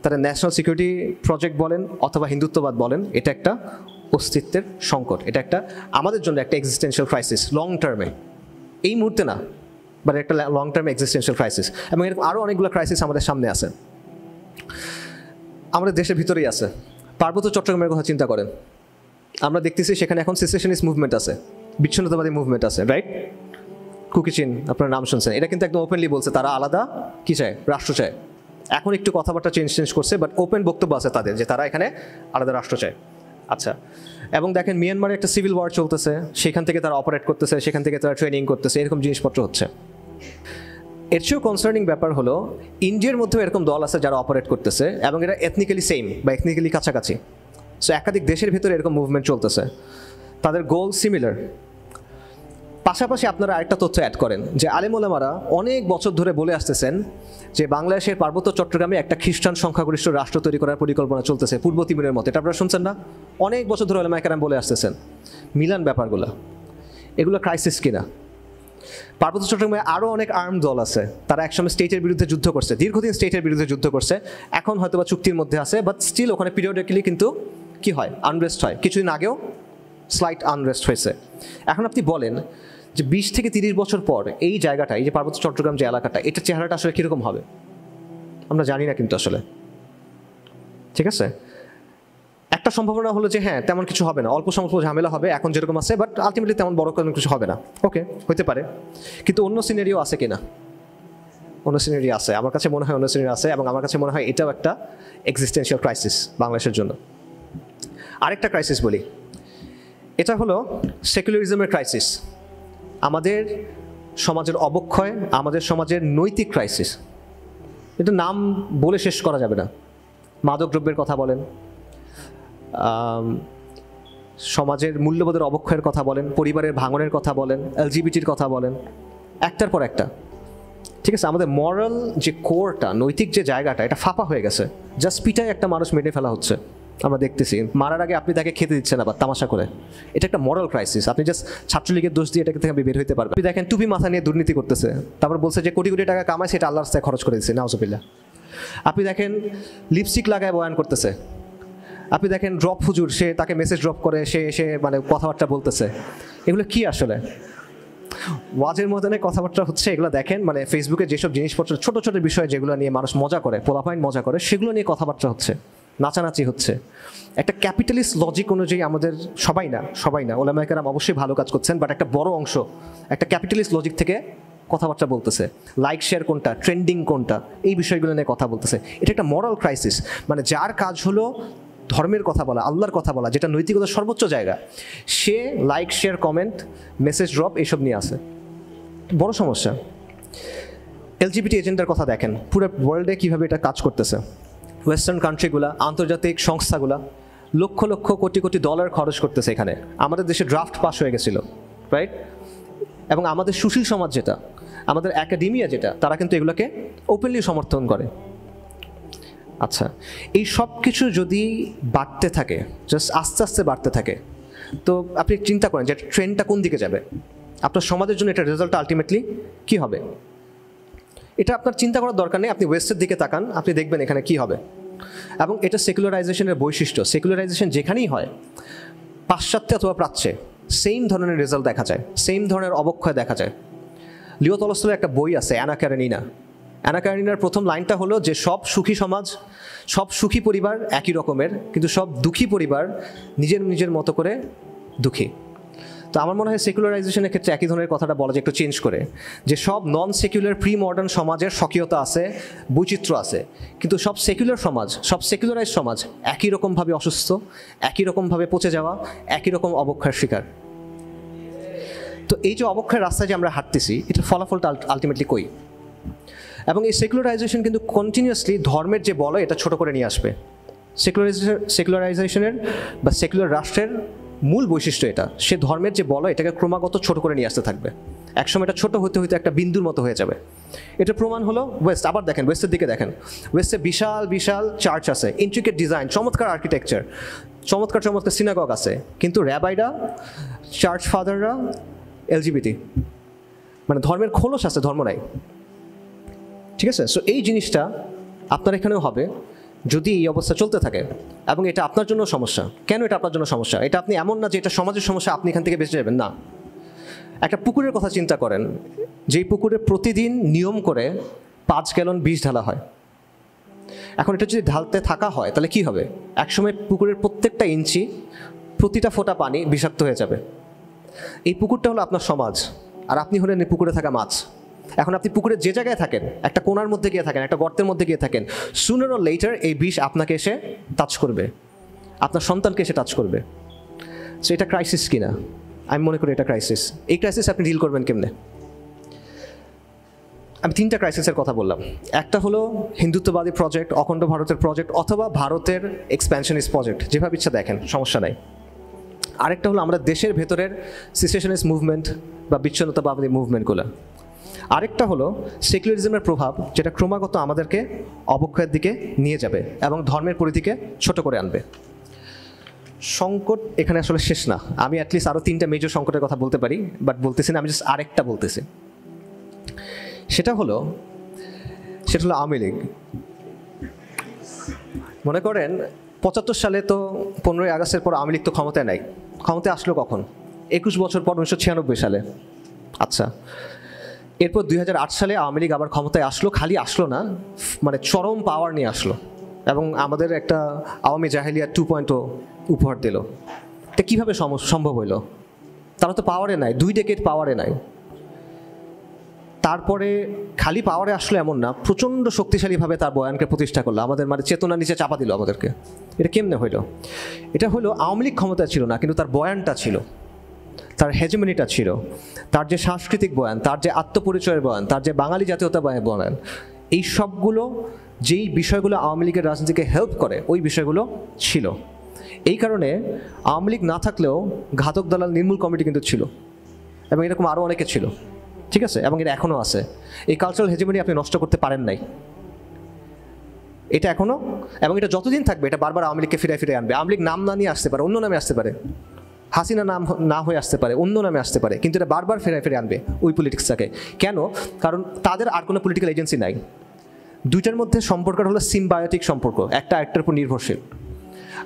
তারা ন্যাশনাল সিকিউরিটি প্রজেক্ট বলেন, অথবা হিন্দুত্ববাদ বলেন, এটা একটা অস্তিত্বের সংকট। এটা একটা আমাদের জন্য একটা এক্সিস্টেন্সিয়াল ক্রাইসিস, লং টার্মে, এই মুহূর্তে না, বাট একটা লং টার্মে এক্সিস্টেন্সিয়াল ক্রাইসিস। এবং এরকম আরও অনেকগুলো ক্রাইসিস আমাদের সামনে আছে, আমাদের দেশের ভিতরেই আছে। পার্বত্য চট্টগ্রামের কথা চিন্তা করেন, আমরা দেখতেছি সেখানে এখন সেসেশনিস্ট মুভমেন্ট আছে, বিচ্ছিন্নতাবাদী মুভমেন্ট আছে, রাইট? কুকিচিন আপনার নাম শুনছেন, এটা কিন্তু একদম ওপেনলি বলছে তারা আলাদা কী চায়, রাষ্ট্র চায়। এখন একটু কথাবার্তা চেঞ্জ করছে, বাট ওপেন বক্তব্য আছে তাদের যে তারা এখানে আলাদা রাষ্ট্র চায়। আচ্ছা, এবং দেখেন মিয়ানমারে একটা সিভিল ওয়ার চলতেছে, সেখান থেকে তারা অপারেট করতেছে, সেখান থেকে তারা ট্রেনিং করতেছে, এরকম জিনিসপত্র হচ্ছে। এর চেয়েও কনসার্নিং ব্যাপার হলো ইন্ডিয়ার মধ্যেও এরকম দল আছে যারা অপারেট করতেছে, এবং এটা এথনিক্যালি সেম বা এথনিক্যালি কাছাকাছি। সো একাধিক দেশের ভিতরে এরকম মুভমেন্ট চলতেছে, তাদের গোল সিমিলার। পাশাপাশি আপনারা আরেকটা তথ্য অ্যাড করেন যে আলেম ওলামারা অনেক বছর ধরে বলে আসতেছেন যে বাংলাদেশের পার্বত্য চট্টগ্রামে একটা খ্রিস্টান সংখ্যাগরিষ্ঠ রাষ্ট্র তৈরি করার পরিকল্পনা চলতেছে পূর্ব তিমুরের মতো। এটা আপনারা শুনছেন না? অনেক বছর ধরে ওলামায়ে কেরাম বলে আসতেছেন। মিলান ব্যাপারগুলো, এগুলো ক্রাইসিস কিনা? পার্বত্য চট্টগ্রামে আরও অনেক আর্ম দল আছে, তারা একসময় স্টেটের বিরুদ্ধে যুদ্ধ করছে, দীর্ঘদিন স্টেটের বিরুদ্ধে যুদ্ধ করছে, এখন হয়তো বা চুক্তির মধ্যে আছে, বাট স্টিল ওখানে পিরিয়ডিক্যালি কিন্তু কী হয়, আনরেস্ট হয়। কিছুদিন আগেও স্লাইট আনরেস্ট হয়েছে। এখন আপনি বলেন যে 20 থেকে 30 বছর পর এই জায়গাটা, এই যে পার্বত্য চট্টগ্রাম যে এলাকাটা, এটার চেহারাটা আসলে কীরকম হবে আমরা জানি না কিন্তু আসলে, ঠিক আছে? একটা সম্ভাবনা হলো যে হ্যাঁ তেমন কিছু হবে না, অল্প স্বল্প ঝামেলা হবে এখন যেরকম আছে, বাট আলটিমেটলি তেমন বড় কোনো কিছু হবে না। ওকে, হতে পারে, কিন্তু অন্য সিনারিও আছে কিনা? অন্য সিনারি আছে, আমার কাছে মনে হয় অন্য সিনারি আছে, এবং আমার কাছে মনে হয় এটাও একটা এক্সিস্টেন্সিয়াল ক্রাইসিস বাংলাদেশের জন্য। আরেকটা ক্রাইসিস বলি, এটা হলো সেকুলারিজমের ক্রাইসিস, আমাদের সমাজের অবক্ষয়, আমাদের সমাজের নৈতিক ক্রাইসিস। এটা নাম বলে শেষ করা যাবে না। মাদকদ্রব্যের কথা বলেন, সমাজের মূল্যবোধের অবক্ষয়ের কথা বলেন, পরিবারের ভাঙনের কথা বলেন, এলজিবিটির কথা বলেন, একটার পর একটা, ঠিক আছে? আমাদের মরাল যে কোরটা, নৈতিক যে জায়গাটা, এটা ফাঁপা হয়ে গেছে। জাস্ট পিটায় একটা মানুষ মেরে ফেলা হচ্ছে, আমরা দেখতেছি। মারার আগে আপনি তাকে খেতে দিচ্ছেন আবার তামাশা করে। এটা একটা মরাল ক্রাইসিস। আপনি জাস্ট ছাত্রলীগের দোষ দিয়ে এটাকে থেকে বের হইতে পারবেন। আপনি দেখেন টুপি মাথা নিয়ে দুর্নীতি করতেছে, তারপর বলছে যে কোটি কোটি টাকা কামায়, সেটা আল্লাহর রাস্তায় খরচ করে দিচ্ছে, নাউজুবিল্লাহ। আপনি দেখেন লিপস্টিক লাগায় বয়ান করতেছে, আপনি দেখেন ড্রপ হুজুর, সে তাকে মেসেজ ড্রপ করে সে মানে কথাবার্তা বলতেছে। এগুলো কি আসলে? ওয়াজের ময়দানে কথাবার্তা হচ্ছে, এগুলো দেখেন মানে ফেসবুকে যেসব জিনিসপত্র, ছোট ছোট বিষয় যেগুলো নিয়ে মানুষ মজা করে, পোলাপাইন মজা করে, সেগুলো নিয়ে কথাবার্তা হচ্ছে, নাচানাচি হচ্ছে। একটা ক্যাপিটালিস্ট লজিক অনুযায়ী আমাদের সবাই না ওলামায়ে কেরাম অবশ্যই ভালো কাজ করছেন, বাট একটা বড় অংশ একটা ক্যাপিটালিস্ট লজিক থেকে কথাবার্তা বলতেছে। লাইক শেয়ার কোনটা, ট্রেন্ডিং কোনটা, এই বিষয়গুলো নিয়ে কথা বলতেছে। এটা একটা মরাল ক্রাইসিস। মানে যার কাজ হলো ধর্মের কথা বলা, আল্লাহর কথা বলা, যেটা নৈতিকতার সর্বোচ্চ জায়গা, সে like share comment message drop এইসব নিয়ে আসে। বড় সমস্যা। এলজিবিটি এজেন্ডার কথা দেখেন, পুরো ওয়ার্ল্ডে কীভাবে এটা কাজ করতেছে। ওয়েস্টার্ন কান্ট্রিগুলা, আন্তর্জাতিক সংস্থাগুলা লক্ষ লক্ষ কোটি কোটি ডলার খরচ করতেছে এখানে। আমাদের দেশে ড্রাফট পাস হয়ে গেছিল, রাইট? এবং আমাদের সুশীল সমাজ যেটা, আমাদের একাডেমিয়া যেটা, তারা কিন্তু এগুলোকে ওপেনলি সমর্থন করে। আচ্ছা, এই সব কিছু যদি বাড়তে থাকে, জাস্ট আস্তে আস্তে বাড়তে থাকে, তো আপনি চিন্তা করেন যে ট্রেন্ডটা কোন দিকে যাবে, আপনার সমাজের জন্য এটা রেজাল্ট আলটিমেটলি কী হবে। এটা আপনার চিন্তা করার দরকার নেই, আপনি ওয়েস্টের দিকে তাকান, আপনি দেখবেন এখানে কি হবে। এবং এটা সেকুলারাইজেশনের বৈশিষ্ট্য। সেকুলারাইজেশন যেখানেই হয়, পাশ্চাত্যে অথবা প্রাচ্যে সেম ধরনের রেজাল্ট দেখা যায়, সেম ধরনের অবক্ষয় দেখা যায়। লিও তলস্তয়ের একটা বই আছে অ্যানা ক্যারেনিনা। অ্যানা ক্যারেনিনার প্রথম লাইনটা হলো যে সব সুখী সমাজ, সব সুখী পরিবার একই রকমের, কিন্তু সব দুঃখী পরিবার নিজের নিজের মতো করে দুঃখী। তো আমার মনে হয় সেকুলারাইজেশনের ক্ষেত্রে একই ধরনের কথাটা বলা যায় একটু চেঞ্জ করে, যে সব নন সেকুলার প্রি মডার্ন সমাজের স্বকীয়তা আছে, বৈচিত্র্য আছে, কিন্তু সব সেকুলার সমাজ, সব সেকুলারাইজ সমাজ একই রকমভাবে অসুস্থ, একই রকমভাবে পচে যাওয়া, একই রকম অবক্ষয়ের শিকার। তো এই যে অবক্ষয়ের রাস্তায় যে আমরা হাঁটতেছি, এটার ফলাফলটা আলটিমেটলি কই? এবং এই সেকুলারাইজেশন কিন্তু কন্টিনিউয়াসলি ধর্মের যে বলয় এটা ছোট করে নিয়ে আসবে। সেকুলারাইজেশনের বা সেকুলার রাষ্ট্রের মূল বৈশিষ্ট্য এটা, সে ধর্মের যে বলয় এটাকে ক্রমাগত ছোট করে নিয়ে আসতে থাকবে। একসময় এটা ছোট হতে হতে একটা বিন্দুর মতো হয়ে যাবে। এটা প্রমাণ হলো ওয়েস্ট। আবার দেখেন ওয়েস্টের দিকে দেখেন, ওয়েস্টে বিশাল বিশাল চার্চ আছে, ইন্ট্রিকেট ডিজাইন, চমৎকার আর্কিটেকচার, চমৎকার চমৎকার সিনাগগ আছে, কিন্তু র্যাবাইরা, চার্চ ফাদাররা এলজিবিটি, মানে ধর্মের খোলস আছে, ধর্ম নাই। ঠিক আছে? সো এই জিনিসটা আপনার এখানেও হবে যদি এই অবস্থা চলতে থাকে, এবং এটা আপনার জন্য সমস্যা। কেন এটা আপনার জন্য সমস্যা? এটা আপনি এমন না যে এটা সমাজের সমস্যা, আপনি এখান থেকে বেঁচে যাবেন, না। একটা পুকুরের কথা চিন্তা করেন, যেই পুকুরে প্রতিদিন নিয়ম করে 5 গ্যালন বিষ ঢালা হয়। এখন এটা যদি ঢালতে থাকা হয় তাহলে কি হবে? একসময় পুকুরের প্রত্যেকটা ইঞ্চি, প্রতিটা ফোঁটা পানি বিষাক্ত হয়ে যাবে। এই পুকুরটা হলো আপনার সমাজ, আর আপনি হলেন এই পুকুরে থাকা মাছ। এখন আপনি পুকুরের যে জায়গায় থাকেন, একটা কোণার মধ্যে গিয়ে থাকেন, একটা গর্তের মধ্যে গিয়ে থাকেন, সুনার অর লেটার এই বিষ আপনাকে এসে টাচ করবে, আপনার সন্তানকে এসে টাচ করবে। সো এটা ক্রাইসিস কিনা? আমি মনে করি এটা ক্রাইসিস। এই ক্রাইসিস আপনি ডিল করবেন কেমনে? আমি 3টা ক্রাইসিসের কথা বললাম। একটা হলো হিন্দুত্ববাদী প্রজেক্ট, অখণ্ড ভারতের প্রজেক্ট, অথবা ভারতের এক্সপ্যানশনিস্ট প্রজেক্ট, যেভাবে ইচ্ছা দেখেন, সমস্যা নাই। আরেকটা হলো আমরা দেশের ভেতরের সিসেশনিস্ট মুভমেন্ট বা বিচ্ছিন্নতাবাদী মুভমেন্টগুলো। আরেকটা হলো সেকুলারিজমের প্রভাব, যেটা ক্রমাগত আমাদেরকে অবক্ষয়ের দিকে নিয়ে যাবে এবং ধর্মের পরিধিকে ছোট করে আনবে। সংকট এখানে আসলে শেষ না। আমি অ্যাটলিস্ট আরও 3টা মেজর সংকটের কথা বলতে পারি, বাট বলতেছি না, আমি জাস্ট আরেকটা বলতেছি। সেটা হলো আওয়ামী লীগ। মনে করেন 75 সালে তো 15ই আগস্টের পর আওয়ামী লীগ তো ক্ষমতায় নাই। ক্ষমতায় আসলো কখন? 21 বছর পর, 1996 সালে। আচ্ছা, এরপর 2008 সালে আওয়ামী লীগ আবার ক্ষমতায় আসলো। খালি আসলো না, মানে চরম পাওয়ার নিয়ে আসলো, এবং আমাদের একটা আওয়ামী জাহেলিয়া 2.0 উপহার দিল। এটা কীভাবে সম্ভব হইল? তারা তো পাওয়ারে নাই, 2 ডেকেড পাওয়ারে নাই। তারপরে খালি পাওয়ারে আসলো এমন না, প্রচণ্ড শক্তিশালীভাবে তার বয়ানকে প্রতিষ্ঠা করলো, আমাদের মানে চেতনা নিচে চাপা দিল আমাদেরকে। এটা কেমনে হইল? এটা হলো আওয়ামী লীগ ক্ষমতা ছিল না, কিন্তু তার বয়ানটা ছিল, তার হেজেমনিটা ছিল, তার যে সাংস্কৃতিক বয়ান, তার যে আত্মপরিচয়ের বয়ান, তার যে বাঙালি জাতীয়তা বয়ান, এই সবগুলো, যেই বিষয়গুলো আওয়ামী লীগের রাজনীতিকে হেল্প করে, ওই বিষয়গুলো ছিল। এই কারণে আওয়ামী লীগ না থাকলেও ঘাতক দালাল নির্মূল কমিটি কিন্তু ছিল, এবং এরকম আরও অনেকে ছিল। ঠিক আছে? এবং এটা এখনও আছে। এই কালচারাল হেজেমনি আপনি নষ্ট করতে পারেন নাই, এটা এখনও, এবং এটা যতদিন থাকবে এটা বারবার আওয়ামী লীগকে ফিরে আনবে। আওয়ামী লীগ নাম না নিয়ে আসতে পারে, অন্য নামে আসতে পারে, হাসিনা নাম না হয়ে আসতে পারে, অন্য নামে আসতে পারে, কিন্তু এটা বারবার ফিরে আনবে ওই পলিটিক্সটাকে। কেন? কারণ তাদের আর কোনো পলিটিক্যাল এজেন্সি নাই। দুইটার মধ্যে সম্পর্কটা হলো সিম্বায়োটিক সম্পর্ক, একটা একটার উপর নির্ভরশীল।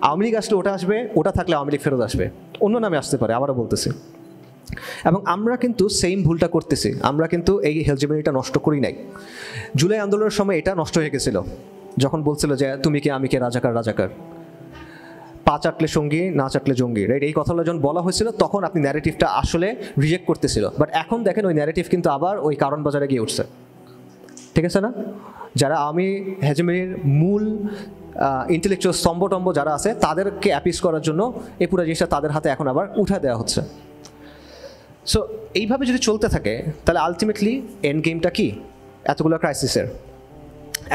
আওয়ামী লীগ আসলে ওটা আসবে, ওটা থাকলে আওয়ামী লীগ ফেরত আসবে, অন্য নামে আসতে পারে, আবারও বলতেছি। এবং আমরা কিন্তু সেম ভুলটা করতেছি। আমরা কিন্তু এই হেজেমনিটা নষ্ট করি নাই। জুলাই আন্দোলনের সময় এটা নষ্ট হয়ে গেছিল, যখন বলছিল যে তুমি কে আমি কে, রাজাকার রাজাকার, পা চাটলে সঙ্গী না চাটলে জঙ্গি, রাইট? এই কথাগুলো যখন বলা হয়েছিল তখন আপনি ন্যারেটিভটা আসলে রিজেক্ট করতেছিল। বাট এখন দেখেন ওই ন্যারেটিভ কিন্তু আবার ওই কারণ বাজারে গিয়ে উঠছে। ঠিক আছে না? যারা আমি হেজেমনির মূল ইন্টেলেকচুয়াল স্তম্ভটম্ব যারা আছে, তাদেরকে অ্যাপিস করার জন্য এই পুরো জিনিসটা তাদের হাতে এখন আবার উঠা দেওয়া হচ্ছে। সো এইভাবে যদি চলতে থাকে তাহলে আলটিমেটলি এন্ড গেমটা কি? এতগুলো ক্রাইসিসের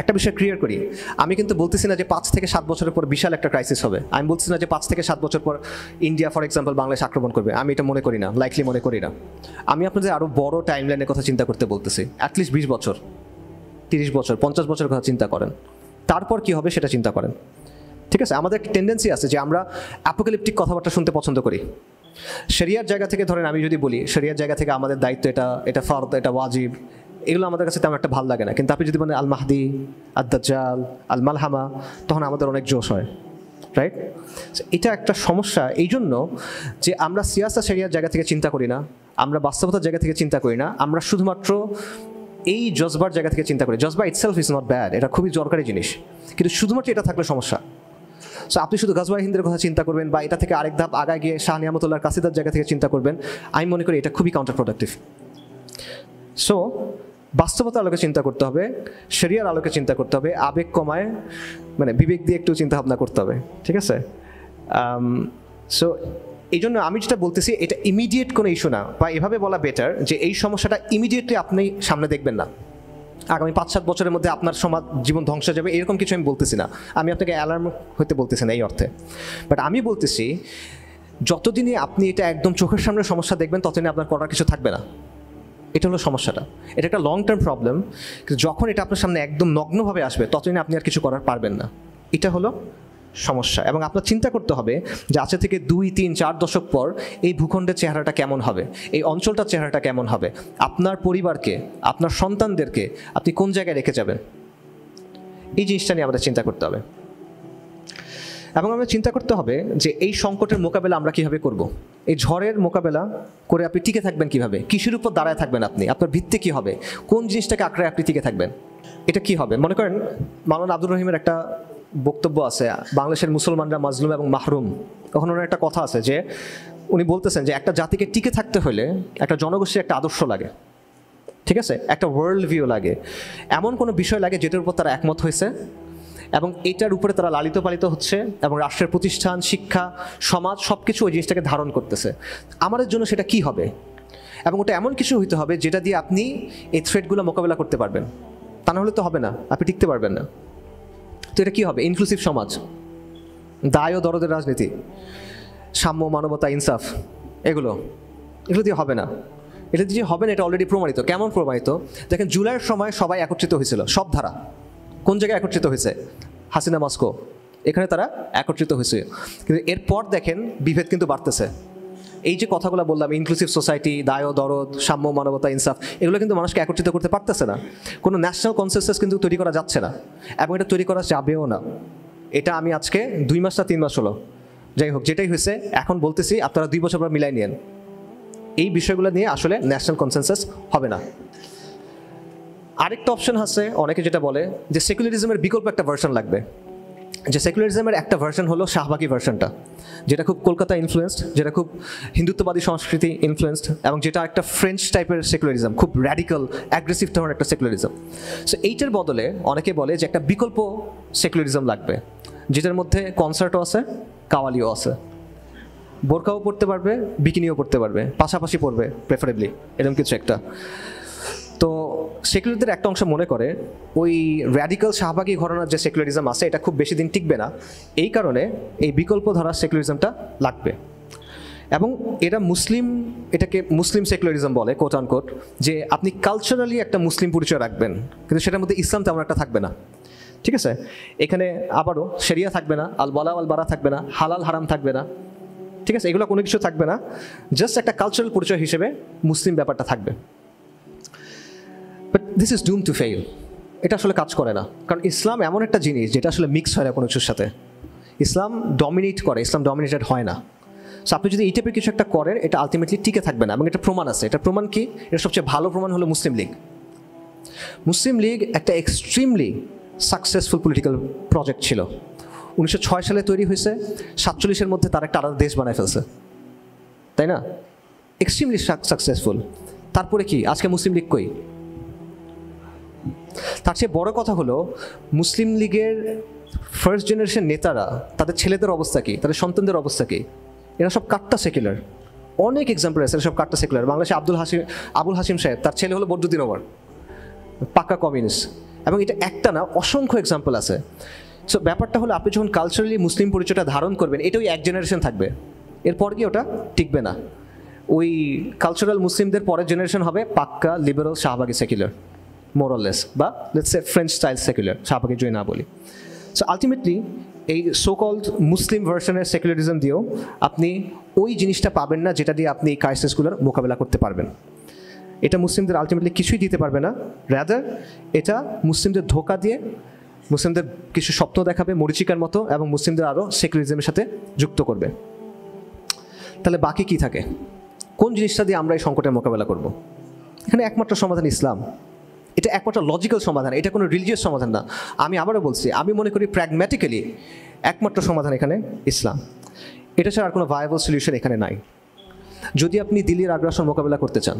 একটা বিষয় ক্লিয়ার করি। আমি কিন্তু বলতেছি না যে 5 থেকে 7 বছরের পর বিশাল একটা ক্রাইসিস হবে। আমি বলতেছি না যে 5 থেকে 7 বছর পর ইন্ডিয়া ফর এক্সাম্পল বাংলাদেশ আক্রমণ করবে। আমি এটা মনে করি না, লাইকলি মনে করি না। আমি আপনাদের আরও বড় টাইম লাইনের কথা চিন্তা করতে বলতেছি। অ্যাটলিস্ট 20 বছর, 30 বছর, 50 বছরের কথা চিন্তা করেন। তারপর কি হবে সেটা চিন্তা করেন। ঠিক আছে? আমাদের টেন্ডেন্সি আছে যে আমরা অ্যাপোক্যালিপটিক কথাবার্তা শুনতে পছন্দ করি। শরিয়ার জায়গা থেকে ধরেন আমি যদি বলি, শরিয়ার জায়গা থেকে আমাদের দায়িত্ব এটা ফরদ, এটা ওয়াজিব, এগুলো আমাদের কাছে তেমন একটা ভালো লাগে না। কিন্তু আপনি যদি বলেন আল মাহদি, আদ দাজ্জাল, আল মালহামা, তখন আমাদের অনেক জোশ হয়, রাইট? এটা একটা সমস্যা এই জন্য যে আমরা সিয়াসা শরিয়ার জায়গা থেকে চিন্তা করি না, আমরা বাস্তবতার জায়গা থেকে চিন্তা করি না, আমরা শুধুমাত্র এই জজবার জায়গা থেকে চিন্তা করি। জজবা ইটসেলফ ইজ নট ব্যাড, এটা খুবই দরকারি জিনিস, কিন্তু শুধুমাত্র এটা থাকলে সমস্যা। সো আপনি শুধু গাজওয়ায়ে হিন্দের কথা চিন্তা করবেন বা এটা থেকে আরেক ধাপ আগায় গিয়ে শাহ নিয়ামতুল্লাহর কাসিদার জায়গা থেকে চিন্তা করবেন, আমি মনে করি এটা খুবই কাউন্টার প্রোডাক্টিভ। সো বাস্তবতার আলোকে চিন্তা করতে হবে, শরিয়ার আলোকে চিন্তা করতে হবে, আবেগ কমায় মানে বিবেক দিয়ে একটু চিন্তা ভাবনা করতে হবে, ঠিক আছে? সো এই জন্য আমি যেটা বলতেছি, এটা ইমিডিয়েট কোনো ইস্যু না, বা এভাবে বলা বেটার যে এই সমস্যাটা ইমিডিয়েটলি আপনি সামনে দেখবেন না, আগামী 5-7 বছরের মধ্যে আপনার সমাজ জীবন ধ্বংস হয়ে যাবে এরকম কিছু আমি বলতেছি না, আমি আপনাকে অ্যালার্ম হতে বলতেছি না এই অর্থে। বাট আমি বলতেছি যতদিনই আপনি এটা একদম চোখের সামনে সমস্যা দেখবেন ততদিনই আপনার করার কিছু থাকবে না। এটা হলো সমস্যাটা, এটা একটা লং টার্ম প্রবলেম। কিন্তু যখন এটা আপনার সামনে একদম নগ্নভাবে আসবে ততদিন আপনি আর কিছু করার পারবেন না, এটা হলো সমস্যা। এবং আপনার চিন্তা করতে হবে যে আজ থেকে 2-3-4 দশক পর এই ভূখণ্ডের চেহারাটা কেমন হবে, এই অঞ্চলটার চেহারাটা কেমন হবে, আপনার পরিবারকে, আপনার সন্তানদেরকে আপনি কোন জায়গায় রেখে যাবেন, এই জিনিসটা নিয়ে আমাদের চিন্তা করতে হবে। এবং আমরা চিন্তা করতে হবে যে এই সংকটের মোকাবেলা আমরা কীভাবে করব। এই ঝড়ের মোকাবেলা করে আপনি টিকে থাকবেন কীভাবে, কিসের উপর দাঁড়ায় থাকবেন আপনি, আপনার ভিত্তি কী হবে, কোন জিনিসটাকে আঁকড়ে আপনি টিকে থাকবেন, এটা কি হবে। মনে করেন মাওলানা আব্দুর রহিমের একটা বক্তব্য আছে, বাংলাদেশের মুসলমানরা মাজলুম এবং মাহরুম। তখন ওনার একটা কথা আছে যে উনি বলতেছেন যে একটা জাতিকে টিকে থাকতে হলে একটা জনগোষ্ঠীর একটা আদর্শ লাগে, ঠিক আছে, একটা ওয়ার্ল্ড ভিউ লাগে, এমন কোনো বিষয় লাগে যেটার উপর তারা একমত হয়েছে এবং এটার উপরে তারা লালিত পালিত হচ্ছে এবং রাষ্ট্রের প্রতিষ্ঠান, শিক্ষা, সমাজ সব কিছু ওই জিনিসটাকে ধারণ করতেছে। আমাদের জন্য সেটা কি হবে, এবং ওটা এমন কিছু হইতে হবে যেটা দিয়ে আপনি এই থ্রেটগুলো মোকাবেলা করতে পারবেন, তা নাহলে তো হবে না, আপনি টিকতে পারবেন না। তো এটা কী হবে, ইনক্লুসিভ সমাজ, দায় ও দরদের রাজনীতি, সাম্য, মানবতা, ইনসাফ, এগুলো দিয়ে হবে না। এটা দিয়ে হবে না, এটা অলরেডি প্রমাণিত। কেমন প্রমাণিত? দেখেন জুলাইয়ের সময় সবাই একত্রিত হয়েছিল, সব ধারা কোন জায়গায় একত্রিত হয়েছে, হাসিনা মস্কো, এখানে তারা একত্রিত হয়েছে। কিন্তু এরপর দেখেন বিভেদ কিন্তু বাড়তেছে। এই যে কথাগুলো বললাম, ইনক্লুসিভ সোসাইটি, দায় ও দরদ, সাম্য, মানবতা, ইনসাফ, এগুলো কিন্তু মানুষকে একত্রিত করতে পারতেছে না। কোনো ন্যাশনাল কনসেনসাস কিন্তু তৈরি করা যাচ্ছে না, এবং এটা তৈরি করা যাবেও না। এটা আমি আজকে 2 মাস না 3 মাস হলো, যাই হোক যেটাই হয়েছে, এখন বলতেছি আপনারা 2 বছর পর মিলাই নিয়েন। এই বিষয়গুলো নিয়ে আসলে ন্যাশনাল কনসেনসাস হবে না। আরেকটা অপশন আছে, অনেকে যেটা বলে যে সেকুলারিজমের বিকল্প একটা ভার্সন লাগবে। যে সেকুলারিজমের একটা ভার্সন হলো শাহবাগী ভার্সনটা, যেটা খুব কলকাতা ইনফ্লুয়েন্সড, যেটা খুব হিন্দুত্ববাদী সংস্কৃতি ইনফ্লুয়েন্সড, এবং যেটা একটা ফ্রেঞ্চ টাইপের সেকুলারিজম, খুব র্যাডিক্যাল অ্যাগ্রেসিভ ধরনের একটা সেকুলারিজম। সো এইটার বদলে অনেকে বলে যে একটা বিকল্প সেকুলারিজম লাগবে, যেটার মধ্যে কনসার্টও আছে, কাওয়ালিও আছে, বোরকাও পড়তে পারবে, বিকিনিও পড়তে পারবে, পাশাপাশি পড়বে প্রেফারেবলি, এরকম কিছু একটা। তো সেকুলারদের একটা অংশ মনে করে ওই র্যাডিক্যাল শাহবাগী ঘরানার যে সেকুলারিজম আছে এটা খুব বেশি দিন টিকবে না, এই কারণে এই বিকল্প ধারার সেকুলারিজমটা লাগবে। এবং এরা এটাকে মুসলিম সেকুলারিজম বলে, কোট আনকোট, যে আপনি কালচারালি একটা মুসলিম পরিচয় রাখবেন, কিন্তু সেটার মধ্যে ইসলাম তেমন একটা থাকবে না, ঠিক আছে। এখানে আবারও শরিয়া থাকবে না, আল ওয়ালা ওয়াল বারা থাকবে না, হালাল হারাম থাকবে না, ঠিক আছে, এগুলো কোনো কিছু থাকবে না, জাস্ট একটা কালচারাল পরিচয় হিসেবে মুসলিম ব্যাপারটা থাকবে। But this is doom to fail, এটা আসলে কাজ করে না। কারণ ইসলাম এমন একটা জিনিস যেটা আসলে মিক্স হয় না কোনো কিছুর সাথে, ইসলাম ডমিনেট করে, ইসলাম ডমিনেটেড হয় না। সো আপনি যদি এই টাইপের কিছু একটা করেন, এটা আলটিমেটলি টিকে থাকবে না। এবং এটা প্রমাণ আছে। এটা প্রমাণ কি? এটা সবচেয়ে ভালো প্রমাণ হলো মুসলিম লীগ। মুসলিম লীগ একটা এক্সট্রিমলি সাকসেসফুল পলিটিক্যাল প্রজেক্ট ছিল। 1906 সালে তৈরি হয়েছে, 47-এর মধ্যে তার একটা আলাদা দেশ বানায় ফেলছে, তাই না? Extremely successful. তারপরে কি আজকে মুসলিম লীগ কই? তার চেয়ে বড় কথা হলো মুসলিম লীগের ফার্স্ট জেনারেশন নেতারা, তাদের ছেলেদের অবস্থা কি, তাদের সন্তানদের অবস্থা কি? এরা সব কাট্টা সেকুলার। অনেক এক্সাম্পল আছে, সব কাট্টা সেকুলার। বাংলাদেশে আবুল হাসিম সাহেব, তার ছেলে হলো বদরুদ্দিন ওমর, পাক্কা কমিউনিস্ট। এবং এটা একটা না, অসংখ্য এক্সাম্পল আছে। সো ব্যাপারটা হলো আপনি যখন কালচারালি মুসলিম পরিচয়টা ধারণ করবেন, এটা ওই এক জেনারেশন থাকবে, এরপর গিয়ে ওটা টিকবে না। ওই কালচারাল মুসলিমদের পরের জেনারেশন হবে পাক্কা লিবারাল শাহবাগী সেকুলার, মোরাললেস, বা let's say French style secular, শাহবাগী যদি না বলি। সো আলটিমেটলি এই সো কল্ড মুসলিম ভার্সনের সেকুলারিজম দিয়েও আপনি ওই জিনিসটা পাবেন না যেটা দিয়ে আপনি এই ক্রাইসিসগুলোর মোকাবেলা করতে পারবেন। এটা মুসলিমদের আলটিমেটলি কিছুই দিতে পারবে না, রাদার এটা মুসলিমদের ধোঁকা দিয়ে মুসলিমদের কিছু স্বপ্ন দেখাবে মরিচিকার মতো, এবং মুসলিমদের আরও সেকুলারিজমের সাথে যুক্ত করবে। তাহলে বাকি কি থাকে? কোন জিনিসটা দিয়ে আমরা এই সংকটের মোকাবেলা করব? এখানে একমাত্র সমাধান ইসলাম। এটা একমাত্র লজিক্যাল সমাধান, এটা কোনো রিলিজিয়াস সমাধান না। আমি আবারও বলছি, আমি মনে করি প্র্যাগম্যাটিক্যালি একমাত্র সমাধান এখানে ইসলাম। এটা ছাড়া আর কোনো ভায়াবল সলিউশন এখানে নাই। যদি আপনি দিল্লির আগ্রাসন মোকাবেলা করতে চান,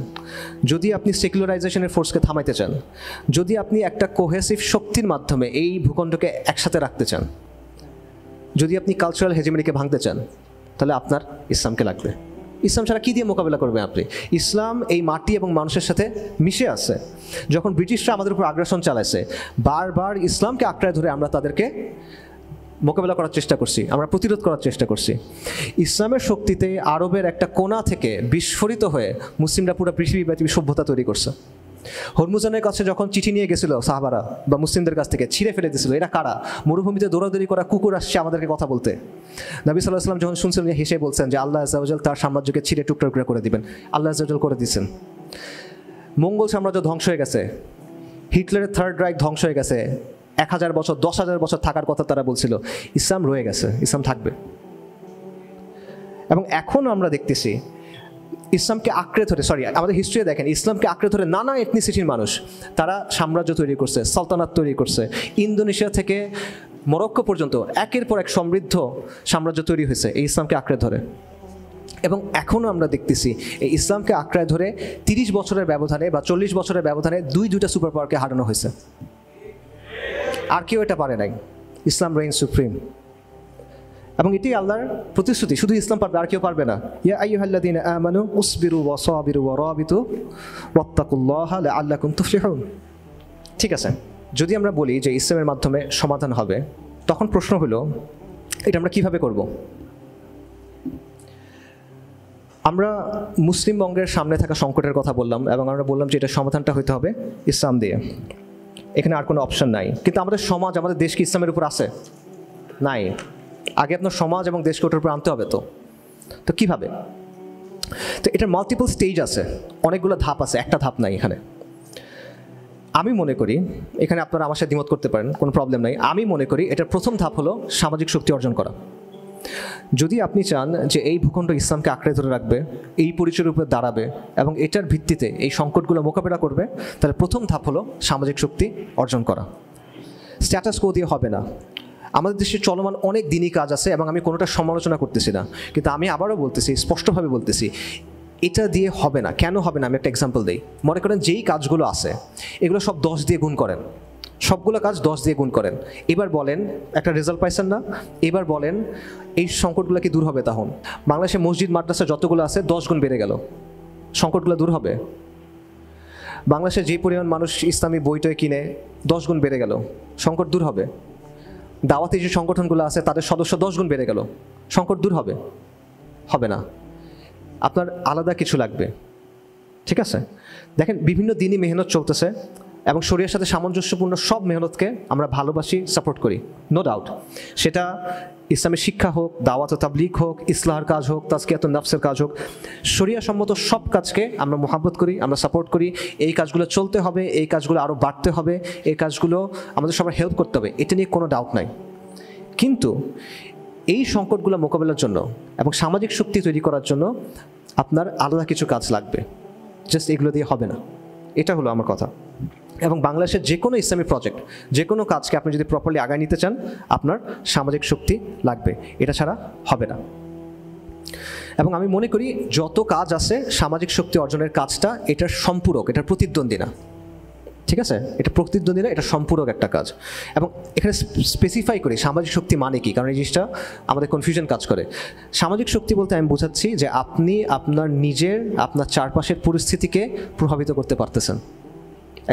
যদি আপনি সেকুলারাইজেশনের ফোর্সকে থামাইতে চান, যদি আপনি একটা কোহেসিভ শক্তির মাধ্যমে এই ভূখণ্ডকে একসাথে রাখতে চান, যদি আপনি কালচারাল হেজিমনিকে ভাঙতে চান, তাহলে আপনার ইসলামকে লাগবে। ইসলাম ছাড়া কী দিয়ে মোকাবেলা করবেন আপনি? ইসলাম এই মাটি এবং মানুষের সাথে মিশে আছে। যখন ব্রিটিশরা আমাদের উপর আগ্রাসন চালাইছে, বারবার ইসলামকে আঁকড়ায় ধরে আমরা তাদেরকে মোকাবেলা করার চেষ্টা করছি, আমরা প্রতিরোধ করার চেষ্টা করছি। ইসলামের শক্তিতে আরবের একটা কোণা থেকে বিস্ফোরিত হয়ে মুসলিমরা পুরো পৃথিবীব্যাপী সভ্যতা তৈরি করছে। হরমুজানের কাছে যখন চিঠি নিয়ে গেছিল সাহাবারা বা মুসলিমদের কাছ থেকে, ছিঁড়ে ফেলে দিয়েছিল, এরা কারা? মরুভূমিতে দৌড়াদৌড়ি করা কুকুর আসছে আমাদেরকে কথা বলতে। নবী সাল্লাল্লাহু আলাইহি ওয়াসাল্লাম যখন শুনছিলেন, হেসে বলছেন যে আল্লাহ আযজা ওয়া জাল তার সাম্রাজ্যকে ছিঁড়ে টুকরা টুকরা করে দিবেন। আল্লাহ আযজা ওয়া জাল করে দিয়েছেন। মঙ্গল সাম্রাজ্য ধ্বংস হয়ে গেছে, হিটলারের থার্ড রাইখ ধ্বংস হয়ে গেছে। 1000 বছর 10,000 বছর থাকার কথা তারা বলছিল, ইসলাম রয়ে গেছে, ইসলাম থাকবে। এবং এখনও আমরা দেখতেছি ইসলামকে আঁকড়ে ধরে, আমাদের হিস্ট্রি দেখেন, ইসলামকে আঁকড়ে ধরে নানা এথনিসিটির মানুষ তারা সাম্রাজ্য তৈরি করছে, সালতানাত তৈরি করছে। ইন্দোনেশিয়া থেকে মরক্কো পর্যন্ত একের পর এক সমৃদ্ধ সাম্রাজ্য তৈরি হয়েছে এই ইসলামকে আঁকড়ে ধরে। এবং এখনও আমরা দেখতেছি এই ইসলামকে আঁকড়ায় ধরে 30 বছরের ব্যবধানে বা 40 বছরের ব্যবধানে দুইটা সুপার পাওয়ারকে হারানো হয়েছে। আর কেউ এটা পারে নাই। ইসলাম রেইন সুপ্রিম। এবং এটি আল্লাহর প্রতিশ্রুতি, শুধু ইসলাম পারবে, আর কেউ পারবে না। ইয়া আইয়ুহাল্লাযীনা আমানু উসবিরু ওয়া সাবিরু ওয়া রাবিতু ওয়াত্তাকুল্লাহা লাআল্লাকুম তুফলিহুন। ঠিক আছে, যদি আমরা বলি যে ইসলামের মাধ্যমে সমাধান হবে, তখন প্রশ্ন হলো এটা আমরা কিভাবে করব? আমরা মুসলিম বঙ্গের সামনে থাকা সংকটের কথা বললাম এবং আমরা বললাম যে এটা সমাধানটা হইতে হবে ইসলাম দিয়ে, এখানে আর কোনো অপশন নাই। কিন্তু আমাদের সমাজ, আমাদের দেশ কি ইসলামের উপর আছে? নাই। আগে আপনার সমাজ এবং দেশকে ওটার উপর আনতে হবে। তো কীভাবে? তো এটার মাল্টিপল স্টেজ আছে, অনেকগুলো ধাপ আছে, একটা ধাপ নাই এখানে। আমি মনে করি, এখানে আপনারা আমার সাথে দ্বিমত করতে পারেন, কোনো প্রবলেম নাই। আমি মনে করি এটার প্রথম ধাপ হলো সামাজিক শক্তি অর্জন করা। যদি আপনি চান যে এই ভূখণ্ড ইসলামকে আঁকড়ে ধরে রাখবে, এই পরিচয়ের উপরে দাঁড়াবে এবং এটার ভিত্তিতে এই সংকটগুলো মোকাবেলা করবে, তাহলে প্রথম ধাপ হলো সামাজিক শক্তি অর্জন করা। স্ট্যাটাস কো দিয়ে হবে না। আমাদের দেশে চলমান অনেক দিনই কাজ আছে এবং আমি কোনোটা সমালোচনা করতেছি না, কিন্তু আমি আবারও বলতেছি, স্পষ্টভাবে বলতেছি, এটা দিয়ে হবে না। কেন হবে না? আমি একটা এক্সাম্পল দিই। মনে করেন যেই কাজগুলো আছে এগুলো সব 10 দিয়ে গুণ করেন, সবগুলো কাজ 10 দিয়ে গুণ করেন। এবার বলেন একটা রেজাল্ট পাইছেন না, এবার বলেন এই সংকটগুলো কি দূর হবে? তখন বাংলাদেশে মসজিদ মাদ্রাসা যতগুলো আছে 10 গুণ বেড়ে গেল, সংকটগুলো দূর হবে? বাংলাদেশে যে পরিমাণ মানুষ ইসলামী বইটই কিনে 10 গুণ বেড়ে গেল, সংকট দূর হবে? দাওয়াতি যে সংগঠনগুলো আছে তাদের সদস্য 10 গুণ বেড়ে গেল, সংকট দূর হবে? হবে না। আপনার আলাদা কিছু লাগবে। ঠিক আছে, দেখেন বিভিন্ন দিনই মেহনত চলতেছে এবং শরীয়তের সাথে সামঞ্জস্যপূর্ণ সব মেহনতকে আমরা ভালোবাসি, সাপোর্ট করি, নো ডাউট। সেটা ইসলামের শিক্ষা হোক, দাওয়াত ও তাবলীগ হোক, ইসলাহের কাজ হোক, তাজকিয়াতুন নাফসের কাজ হোক, শরিয়া সম্মত সব কাজকে আমরা মোহাব্বত করি, আমরা সাপোর্ট করি। এই কাজগুলো চলতে হবে, এই কাজগুলো আরও বাড়তে হবে, এই কাজগুলো আমাদের সবার হেল্প করতে হবে, এটা নিয়ে কোনো ডাউট নাই। কিন্তু এই সংকটগুলো মোকাবেলার জন্য এবং সামাজিক শক্তি তৈরি করার জন্য আপনার আলাদা কিছু কাজ লাগবে, জাস্ট এগুলো দিয়ে হবে না। এটা হলো আমার কথা। এবং বাংলাদেশের যে কোনো ইসলামী প্রজেক্ট, যে কোনো কাজকে আপনি যদি প্রপারলি আগায় নিতে চান, আপনার সামাজিক শক্তি লাগবে, এটা ছাড়া হবে না। এবং আমি মনে করি যত কাজ আছে সামাজিক শক্তি অর্জনের কাজটা এটার সম্পূরক, এটার প্রতিদ্বন্দ্বী না। ঠিক আছে, এটা প্রতিদ্বন্দ্বী না, এটা সম্পূরক একটা কাজ। এবং এখানে স্পেসিফাই করি সামাজিক শক্তি মানে কি, কারণ এই জিনিসটা আমাদের কনফিউশন কাজ করে। সামাজিক শক্তি বলতে আমি বোঝাচ্ছি যে আপনি আপনার নিজের, আপনার চারপাশের পরিস্থিতিকে প্রভাবিত করতে পারতেছেন।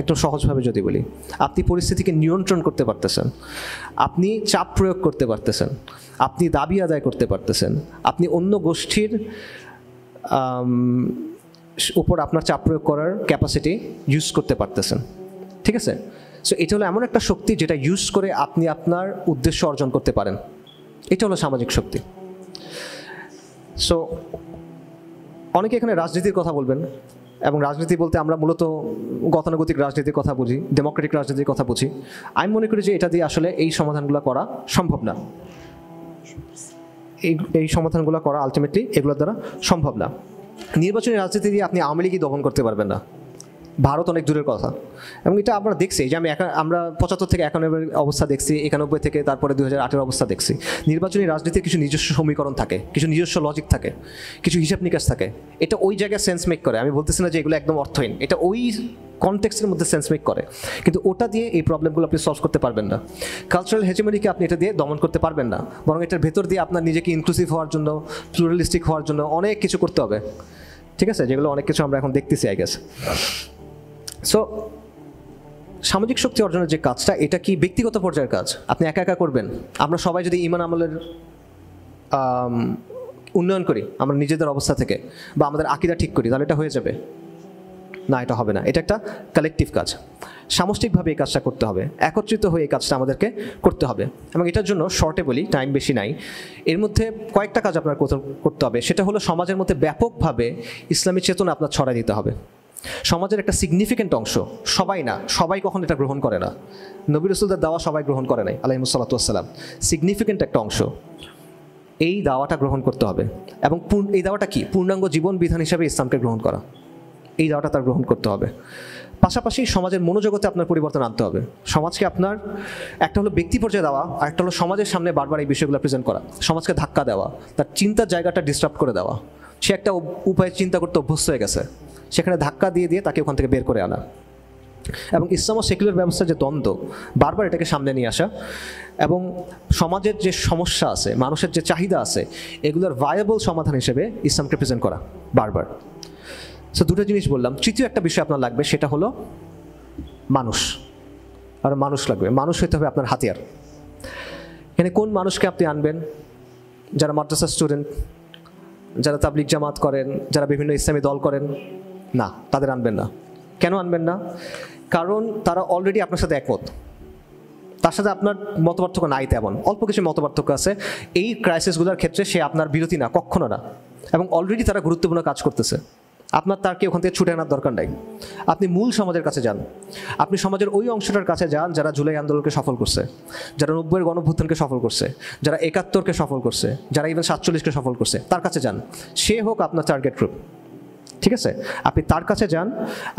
একদম সহজভাবে যদি বলি, আপনি পরিস্থিতিকে নিয়ন্ত্রণ করতে পারতেছেন, আপনি চাপ প্রয়োগ করতে পারতেছেন, আপনি দাবি আদায় করতে পারতেছেন, আপনি অন্য গোষ্ঠীর উপর আপনার চাপ প্রয়োগ করার ক্যাপাসিটি ইউজ করতে পারতেছেন। ঠিক আছে, সো এটা হলো এমন একটা শক্তি যেটা ইউজ করে আপনি আপনার উদ্দেশ্য অর্জন করতে পারেন। এটা হলো সামাজিক শক্তি। সো অনেকে এখানে রাজনীতির কথা বলবেন, এবং রাজনীতি বলতে আমরা মূলত গতানুগতিক রাজনীতির কথা বুঝি, ডেমোক্রেটিক রাজনীতির কথা বুঝি। আমি মনে করি যে এটা দিয়ে আসলে এই সমাধানগুলো করা সম্ভব না। এই সমাধানগুলো করা আলটিমেটলি এগুলোর দ্বারা সম্ভব না। নির্বাচনী রাজনীতি দিয়ে আপনি আওয়ামী লীগই দমন করতে পারবেন না, ভারত অনেক দূরের কথা। এবং এটা আমরা দেখছি যে আমরা 75 থেকে 91 অবস্থা দেখছি, 91 থেকে তারপরে 2008 অবস্থা দেখছি। নির্বাচনী রাজনীতির কিছু নিজস্ব সমীকরণ থাকে, কিছু নিজস্ব লজিক থাকে, কিছু হিসাব নিকাশ থাকে। এটা ওই জায়গায় সেন্স মেক করে। আমি বলতেছি না যে এগুলো একদম অর্থহীন, এটা ওই কনটেক্সটের মধ্যে সেন্স মেক করে, কিন্তু ওটা দিয়ে এই প্রবলেমগুলো আপনি সলভ করতে পারবেন না। কালচারাল হেজেমনিকে আপনি এটা দিয়ে দমন করতে পারবেন না, বরং এটার ভেতর দিয়ে আপনার নিজেকে ইনক্লুসিভ হওয়ার জন্য, প্লুরালিস্টিক হওয়ার জন্য অনেক কিছু করতে হবে, ঠিক আছে, যেগুলো অনেক কিছু আমরা এখন দেখতেছি আই গেস। সো সামাজিক শক্তি অর্জনের যে কাজটা, এটা কি ব্যক্তিগত পর্যায়ের কাজ? আপনি একা একা করবেন? আমরা সবাই যদি ঈমান আমলের উন্নয়ন করি আমরা নিজেদের অবস্থা থেকে, বা আমাদের আকীদা ঠিক করি, তাহলে এটা হয়ে যাবে না? এটা হবে না। এটা একটা কালেকটিভ কাজ, সামষ্টিকভাবে এই কাজটা করতে হবে, একত্রিত হয়ে এই কাজটা আমাদেরকে করতে হবে। এবং এটার জন্য শর্টে বলি, টাইম বেশি নাই, এর মধ্যে কয়েকটা কাজ আপনার করতে হবে। সেটা হলো সমাজের মধ্যে ব্যাপকভাবে ইসলামী চেতনা আপনার ছড়াই দিতে হবে। সমাজের একটা সিগনিফিক্যান্ট অংশ, সবাই না, সবাই কখন এটা গ্রহণ করে না, নবী রাসূলদের দাওয়া সবাই গ্রহণ করে নাই আলাইহিস সালাতু ওয়াস সালাম, সিগনিফিক্যান্ট একটা অংশ এই দাওয়াটা গ্রহণ করতে হবে। এবং এই দাওয়াটা কি? পূর্ণাঙ্গ জীবন বিধান হিসাবে ইসলামকে গ্রহণ করা, এই দাওয়াটা তার গ্রহণ করতে হবে। পাশাপাশি সমাজের মনোজগতে আপনার পরিবর্তন আনতে হবে। সমাজকে আপনার একটা হলো ব্যক্তি পর্যায়ে দেওয়া, আর একটা হলো সমাজের সামনে বারবার এই বিষয়গুলো প্রেজেন্ট করা, সমাজকে ধাক্কা দেওয়া, তার চিন্তার জায়গাটা ডিস্টার্ব করে দেওয়া। সে একটা উপায়ে চিন্তা করতে অভ্যস্ত হয়ে গেছে, সেখানে ধাক্কা দিয়ে দিয়ে তাকে ওখান থেকে বের করে আনা। এবং ইসলাম ও সেকুলার ব্যবস্থার যে দ্বন্দ্ব, বারবার এটাকে সামনে নিয়ে আসা, এবং সমাজের যে সমস্যা আছে, মানুষের যে চাহিদা আছে, এগুলোর ভায়াবল সমাধান হিসেবে ইসলামকে প্রেজেন্ট করা বারবার। সো দুটো জিনিস বললাম। তৃতীয় একটা বিষয় আপনার লাগবে, সেটা হলো মানুষ। আর মানুষ লাগবে, মানুষ হইতে হবে আপনার হাতিয়ার। এখানে কোন মানুষকে আপনি আনবেন? যারা মাদ্রাসা স্টুডেন্ট, যারা তাবলিগ জামাত করেন, যারা বিভিন্ন ইসলামী দল করেন, না, তাদের আনবেন না। কেন আনবেন না? কারণ তারা অলরেডি আপনার সাথে একমত, তার সাথে আপনার মতপার্থক্য নাই, তেমন অল্প কিছু মতপার্থক্য আছে। এই ক্রাইসিসগুলোর ক্ষেত্রে সে আপনার বিরতি না, কখনো না। এবং অলরেডি তারা গুরুত্বপূর্ণ কাজ করতেছে, আপনার তারকে ওখান থেকে ছুটে আনার দরকার নাই। আপনি মূল সমাজের কাছে যান, আপনি সমাজের ওই অংশটার কাছে যান যারা জুলাই আন্দোলনকে সফল করছে, যারা 90-এর গণঅভ্যুত্থানকে সফল করছে, যারা 71-কে সফল করছে, যারা ইভেন 47-কে সফল করছে, তার কাছে যান। সে হোক আপনার টার্গেট গ্রুপ, ঠিক আছে? আপনি তার কাছে যান,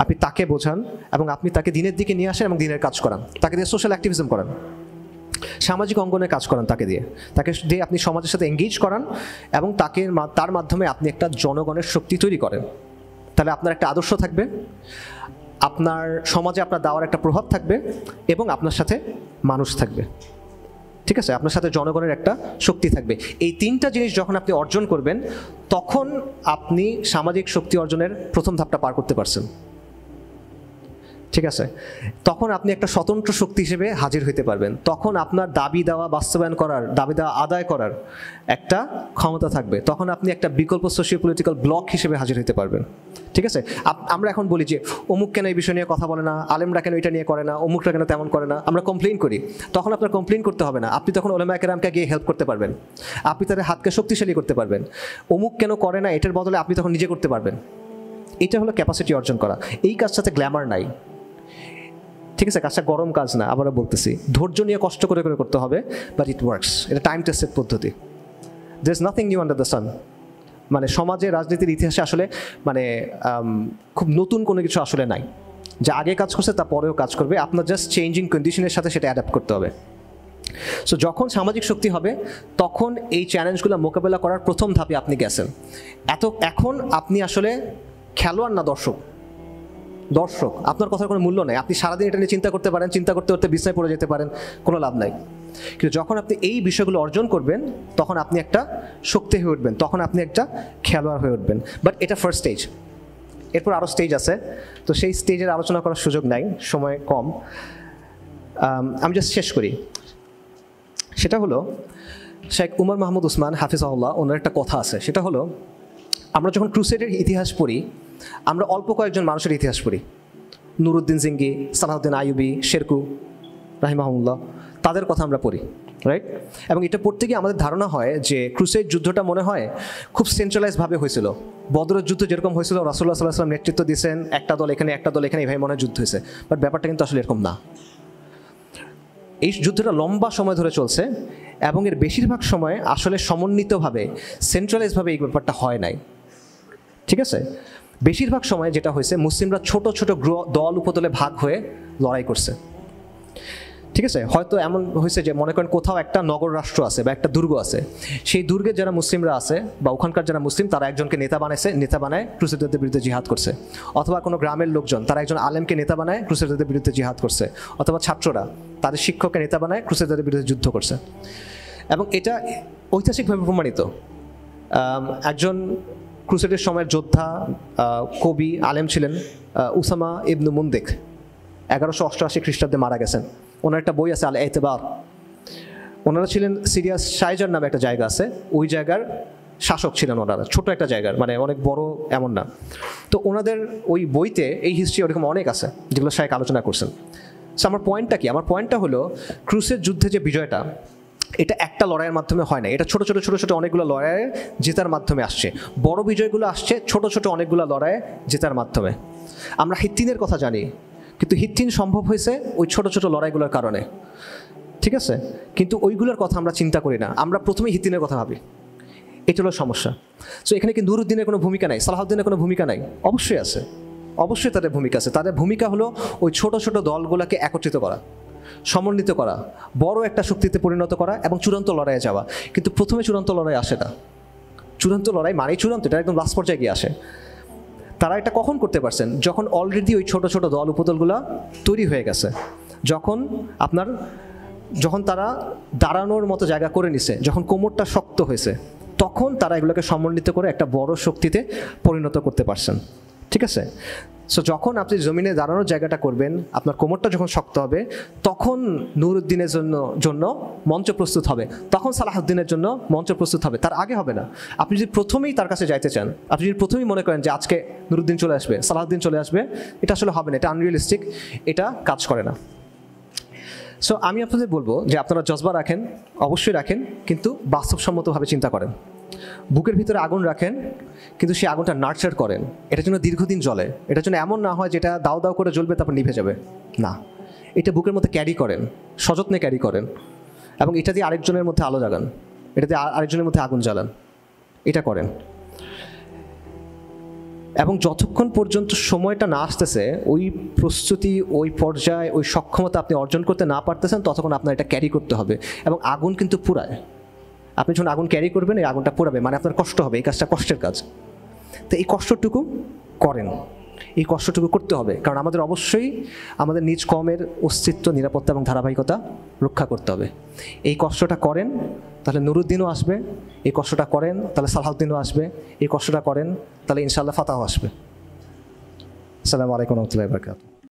আপনি তাকে বোঝান, এবং আপনি তাকে দিনের দিকে নিয়ে আসেন এবং দিনের কাজ করান, তাকে দিয়ে সোশ্যাল অ্যাক্টিভিজম করান, সামাজিক অঙ্গনে কাজ করান, তাকে দিয়ে আপনি সমাজের সাথে এঙ্গেজ করান, এবং তার মাধ্যমে আপনি একটা জনগণের শক্তি তৈরি করেন। তাহলে আপনার একটা আদর্শ থাকবে, আপনার সমাজে আপনার দাওয়ার একটা প্রভাব থাকবে, এবং আপনার সাথে মানুষ থাকবে, ঠিক আছে? আপনার সাথে জনগণের একটা শক্তি থাকবে। এই তিনটা জিনিস যখন আপনি অর্জন করবেন, তখন আপনি সামাজিক শক্তি অর্জনের প্রথম ধাপটা পার করতে পারছেন, ঠিক আছে? তখন আপনি একটা স্বতন্ত্র শক্তি হিসেবে হাজির হইতে পারবেন। তখন আপনার দাবি দেওয়া বাস্তবায়ন করার, দাবি দেওয়া আদায় করার একটা ক্ষমতা থাকবে। তখন আপনি একটা বিকল্প সোশিও পলিটিক্যাল ব্লক হিসেবে হাজির হইতে পারবেন, ঠিক আছে? আমরা এখন বলি যে অমুক কেন এই বিষয় নিয়ে কথা বলে না, আলেমরা কেন এটা নিয়ে করে না, অমুকরা কেন তেমন করে না, আমরা কমপ্লেইন করি। তখন আপনার কমপ্লেইন করতে হবে না, আপনি তখন উলামায়ে কেরামকে গিয়ে হেল্প করতে পারবেন, আপনি তাদের হাতকে শক্তিশালী করতে পারবেন। অমুক কেন করে না এটার বদলে আপনি তখন নিজে করতে পারবেন। এটা হলো ক্যাপাসিটি অর্জন করা। এই কাজটাতে গ্ল্যামার নাই, ঠিক আছে? কাজটা গরম কাজ না, আবারও বলতেছি, ধৈর্য নিয়ে কষ্ট করে করে করতে হবে, বাট ইট ওয়ার্কস। এটা টাইম টেস্টেড পদ্ধতি। There is nothing new under the sun. মানে সমাজে, রাজনীতির ইতিহাসে আসলে মানে খুব নতুন কোনো কিছু আসলে নাই। যা আগে কাজ করছে তা পরেও কাজ করবে, আপনার জাস্ট চেঞ্জিং কন্ডিশনের সাথে সেটা অ্যাডাপ্ট করতে হবে। সো যখন সামাজিক শক্তি হবে, তখন এই চ্যালেঞ্জগুলো মোকাবেলা করার প্রথম ধাপে আপনি গেছেন। এখন আপনি আসলে খেলোয়াড় না, দর্শক। আপনার কথার কোনো মূল্য নেই। আপনি সারাদিন এটা নিয়ে চিন্তা করতে পারেন, চিন্তা করতে করতে বিছনায় পড়ে যেতে পারেন, কোনো লাভ নাই। কিন্তু যখন আপনি এই বিষয়গুলো অর্জন করবেন, তখন আপনি একটা শক্তি হয়ে উঠবেন, তখন আপনি একটা খেলোয়াড় হয়ে উঠবেন। বাট এটা ফার্স্ট স্টেজ, এরপর আরও স্টেজ আছে, তো সেই স্টেজের আলোচনা করার সুযোগ নাই, সময় কম। আমি জাস্ট শেষ করি। সেটা হলো শেখ উমর মাহমুদ উসমান হাফিজাহুল্লাহ, ওনার একটা কথা আছে। সেটা হলো, আমরা যখন ক্রুসেডের ইতিহাস পড়ি, আমরা অল্প কয়েকজন মানুষের ইতিহাস পড়ি, নুরুদ্দিন জিঙ্গি, সালাহুদ্দিন আইয়ুবী, শেরকু রাহিমাহুল্লাহ, তাদের কথা আমরা পড়ি, রাইট? এবং এটা পড়তে গিয়ে আমাদের ধারণা হয় যে ক্রুসেড যুদ্ধটা মনে হয় খুব সেন্ট্রালাইজভাবে হয়েছিল। বদরের যুদ্ধ যেরকম হয়েছিল, রাসূলুল্লাহ সাল্লাল্লাহু আলাইহি ওয়াসাল্লাম নেতৃত্ব দিয়েছেন, একটা দল এখানে একটা দল এখানে, এইভাবে মনে হয় যুদ্ধ হয়েছে। বাট ব্যাপারটা কিন্তু আসলে এরকম না। এই যুদ্ধটা লম্বা সময় ধরে চলছে, এবং এর বেশিরভাগ সময় আসলে সমন্বিতভাবে, সেন্ট্রালাইজভাবে এই ব্যাপারটা হয় নাই, ঠিক আছে? বেশিরভাগ সময় যেটা হয়েছে, মুসলিমরা ছোট ছোট দল উপদলে ভাগ হয়ে লড়াই করছে। ঠিক আছে, হয়তো এমন হয়েছে যে মনে করেন কোথাও একটা নগর রাষ্ট্র আছে বা একটা দুর্গ আছে, সেই দুর্গে যারা মুসলিমরা আছে বা ওখানকার যারা মুসলিম তারা একজনকে নেতা বানায় ক্রুসেডারদের বিরুদ্ধে জিহাদ করছে, অথবা কোনো গ্রামের লোকজন তারা একজন আলেমকে নেতা বানায় ক্রুসেডারদের বিরুদ্ধে জিহাদ করছে, অথবা ছাত্ররা তাদের শিক্ষককে নেতা বানায় ক্রুসেডারদের বিরুদ্ধে যুদ্ধ করছে। এবং এটা ঐতিহাসিকভাবে প্রমাণিত। একজন ক্রুসেডের সময়ের যোদ্ধা, কবি, আলেম ছিলেন উসামা ইবনু মুন্দিক, 1188 খ্রিস্টাব্দে মারা গেছেন। ওনার একটা বই আছে আল এতেবার। ওনারা ছিলেন সিরিয়াস শাইজার নামে একটা জায়গা আছে, ওই জায়গার শাসক ছিলেন ওনারা, ছোট একটা জায়গার, মানে অনেক বড় এমন না। তো ওনাদের ওই বইতে এই হিস্ট্রি ওরকম অনেক আছে যেগুলো শায়েখ আলোচনা করছেন। সো আমার পয়েন্টটা কি? আমার পয়েন্টটা হলো ক্রুসের যুদ্ধে যে বিজয়টা, এটা একটা লড়াইয়ের মাধ্যমে হয় না, এটা ছোট ছোট অনেকগুলো লড়াইয়ে জেতার মাধ্যমে আসছে। বড় বিজয়গুলো আসছে ছোট ছোট অনেকগুলো লড়াইয়ে জেতার মাধ্যমে। আমরা হিত্তিনের কথা জানি, কিন্তু হিত্তিন সম্ভব হয়েছে ওই ছোট ছোট লড়াইগুলোর কারণে। ঠিক আছে, কিন্তু ওইগুলোর কথা আমরা চিন্তা করি না, আমরা প্রথমেই হিত্তিনের কথা ভাবি। এটা হলো সমস্যা। সো এখানে কি নুরুদ্দিনের কোনো ভূমিকা নাই, সালাহউদ্দিনের কোনো ভূমিকা নাই? অবশ্যই আছে, অবশ্যই তাদের ভূমিকা আছে। তাদের ভূমিকা হলো ওই ছোট ছোট দলগুলোকে একত্রিত করা, সমন্বিত করা, বড় একটা শক্তিতে পরিণত করা এবং চূড়ান্ত লড়াইয়ে যাওয়া। কিন্তু প্রথমে চূড়ান্ত লড়াই আসে না। চূড়ান্ত লড়াই মানেই চূড়ান্ত, এটা একদম লাস্ট পর্যায়ে গিয়ে আসে। তারা এটা কখন করতে পারছেন? যখন অলরেডি ওই ছোট ছোট দল উপদলগুলো তৈরি হয়ে গেছে, যখন তারা দাঁড়ানোর মতো জায়গা করে নিছে, যখন কোমরটা শক্ত হয়েছে, তখন তারা এগুলোকে সমন্বিত করে একটা বড় শক্তিতে পরিণত করতে পারছেন। ঠিক আছে, সো যখন আপনি জমিনে দাঁড়ানোর জায়গাটা করবেন, আপনার কোমরটা যখন শক্ত হবে, তখন নুরুদ্দিনের জন্য মঞ্চ প্রস্তুত হবে, তখন সালাহউদ্দিনের জন্য মঞ্চ প্রস্তুত হবে, তার আগে হবে না। আপনি যদি প্রথমেই তার কাছে যাইতে চান, আপনি যদি প্রথমেই মনে করেন যে আজকে নুরুদ্দিন চলে আসবে, সালাহউদ্দিন চলে আসবে, এটা আসলে হবে না, এটা আনরিয়েলিস্টিক, এটা কাজ করে না। সো আমি আপনাদের বলবো যে আপনারা জজবা রাখেন, অবশ্যই রাখেন, কিন্তু বাস্তবসম্মতভাবে চিন্তা করেন। বুকের ভিতরে আগুন রাখেন, কিন্তু সেই আগুনটা নার্চার করেন, এটার জন্য দীর্ঘদিন জ্বলে। এটার জন্য এমন না হয় যেটা দাও দাও করে জ্বলবে তারপর নিভে যাবে, না, এটা বুকের মধ্যে ক্যারি করেন, সযত্নে ক্যারি করেন, এবং এটা দিয়ে আরেকজনের মধ্যে আলো জাগান, এটা দিয়ে আরেকজনের মধ্যে আগুন জ্বালান, এটা করেন। এবং যতক্ষণ পর্যন্ত সময়টা না আসতেছে, ওই প্রস্তুতি, ওই পর্যায়ে, ওই সক্ষমতা আপনি অর্জন করতে না পারতেছেন, ততক্ষণ আপনার এটা ক্যারি করতে হবে। এবং আগুন কিন্তু পুরায়, আপনি যখন আগুন ক্যারি করবেন এই আগুনটা পুরাবে, মানে আপনার কষ্ট হবে, এই কাজটা কষ্টের কাজ। তো এই কষ্টটুকু করেন, এই কষ্টটুকু করতে হবে, কারণ আমাদের অবশ্যই আমাদের নিজ কমের অস্তিত্ব, নিরাপত্তা এবং ধারাবাহিকতা রক্ষা করতে হবে। এই কষ্টটা করেন, তাহলে নুরুদ্দিনও আসবে। এই কষ্টটা করেন, তাহলে সালাহউদ্দিনও আসবে। এই কষ্টটা করেন, তাহলে ইনশাআল্লাহ ফাতাহও আসবে। আসসালামু আলাইকুম ওয়া রাহমাতুল্লাহি ওয়া বারাকাতুহু।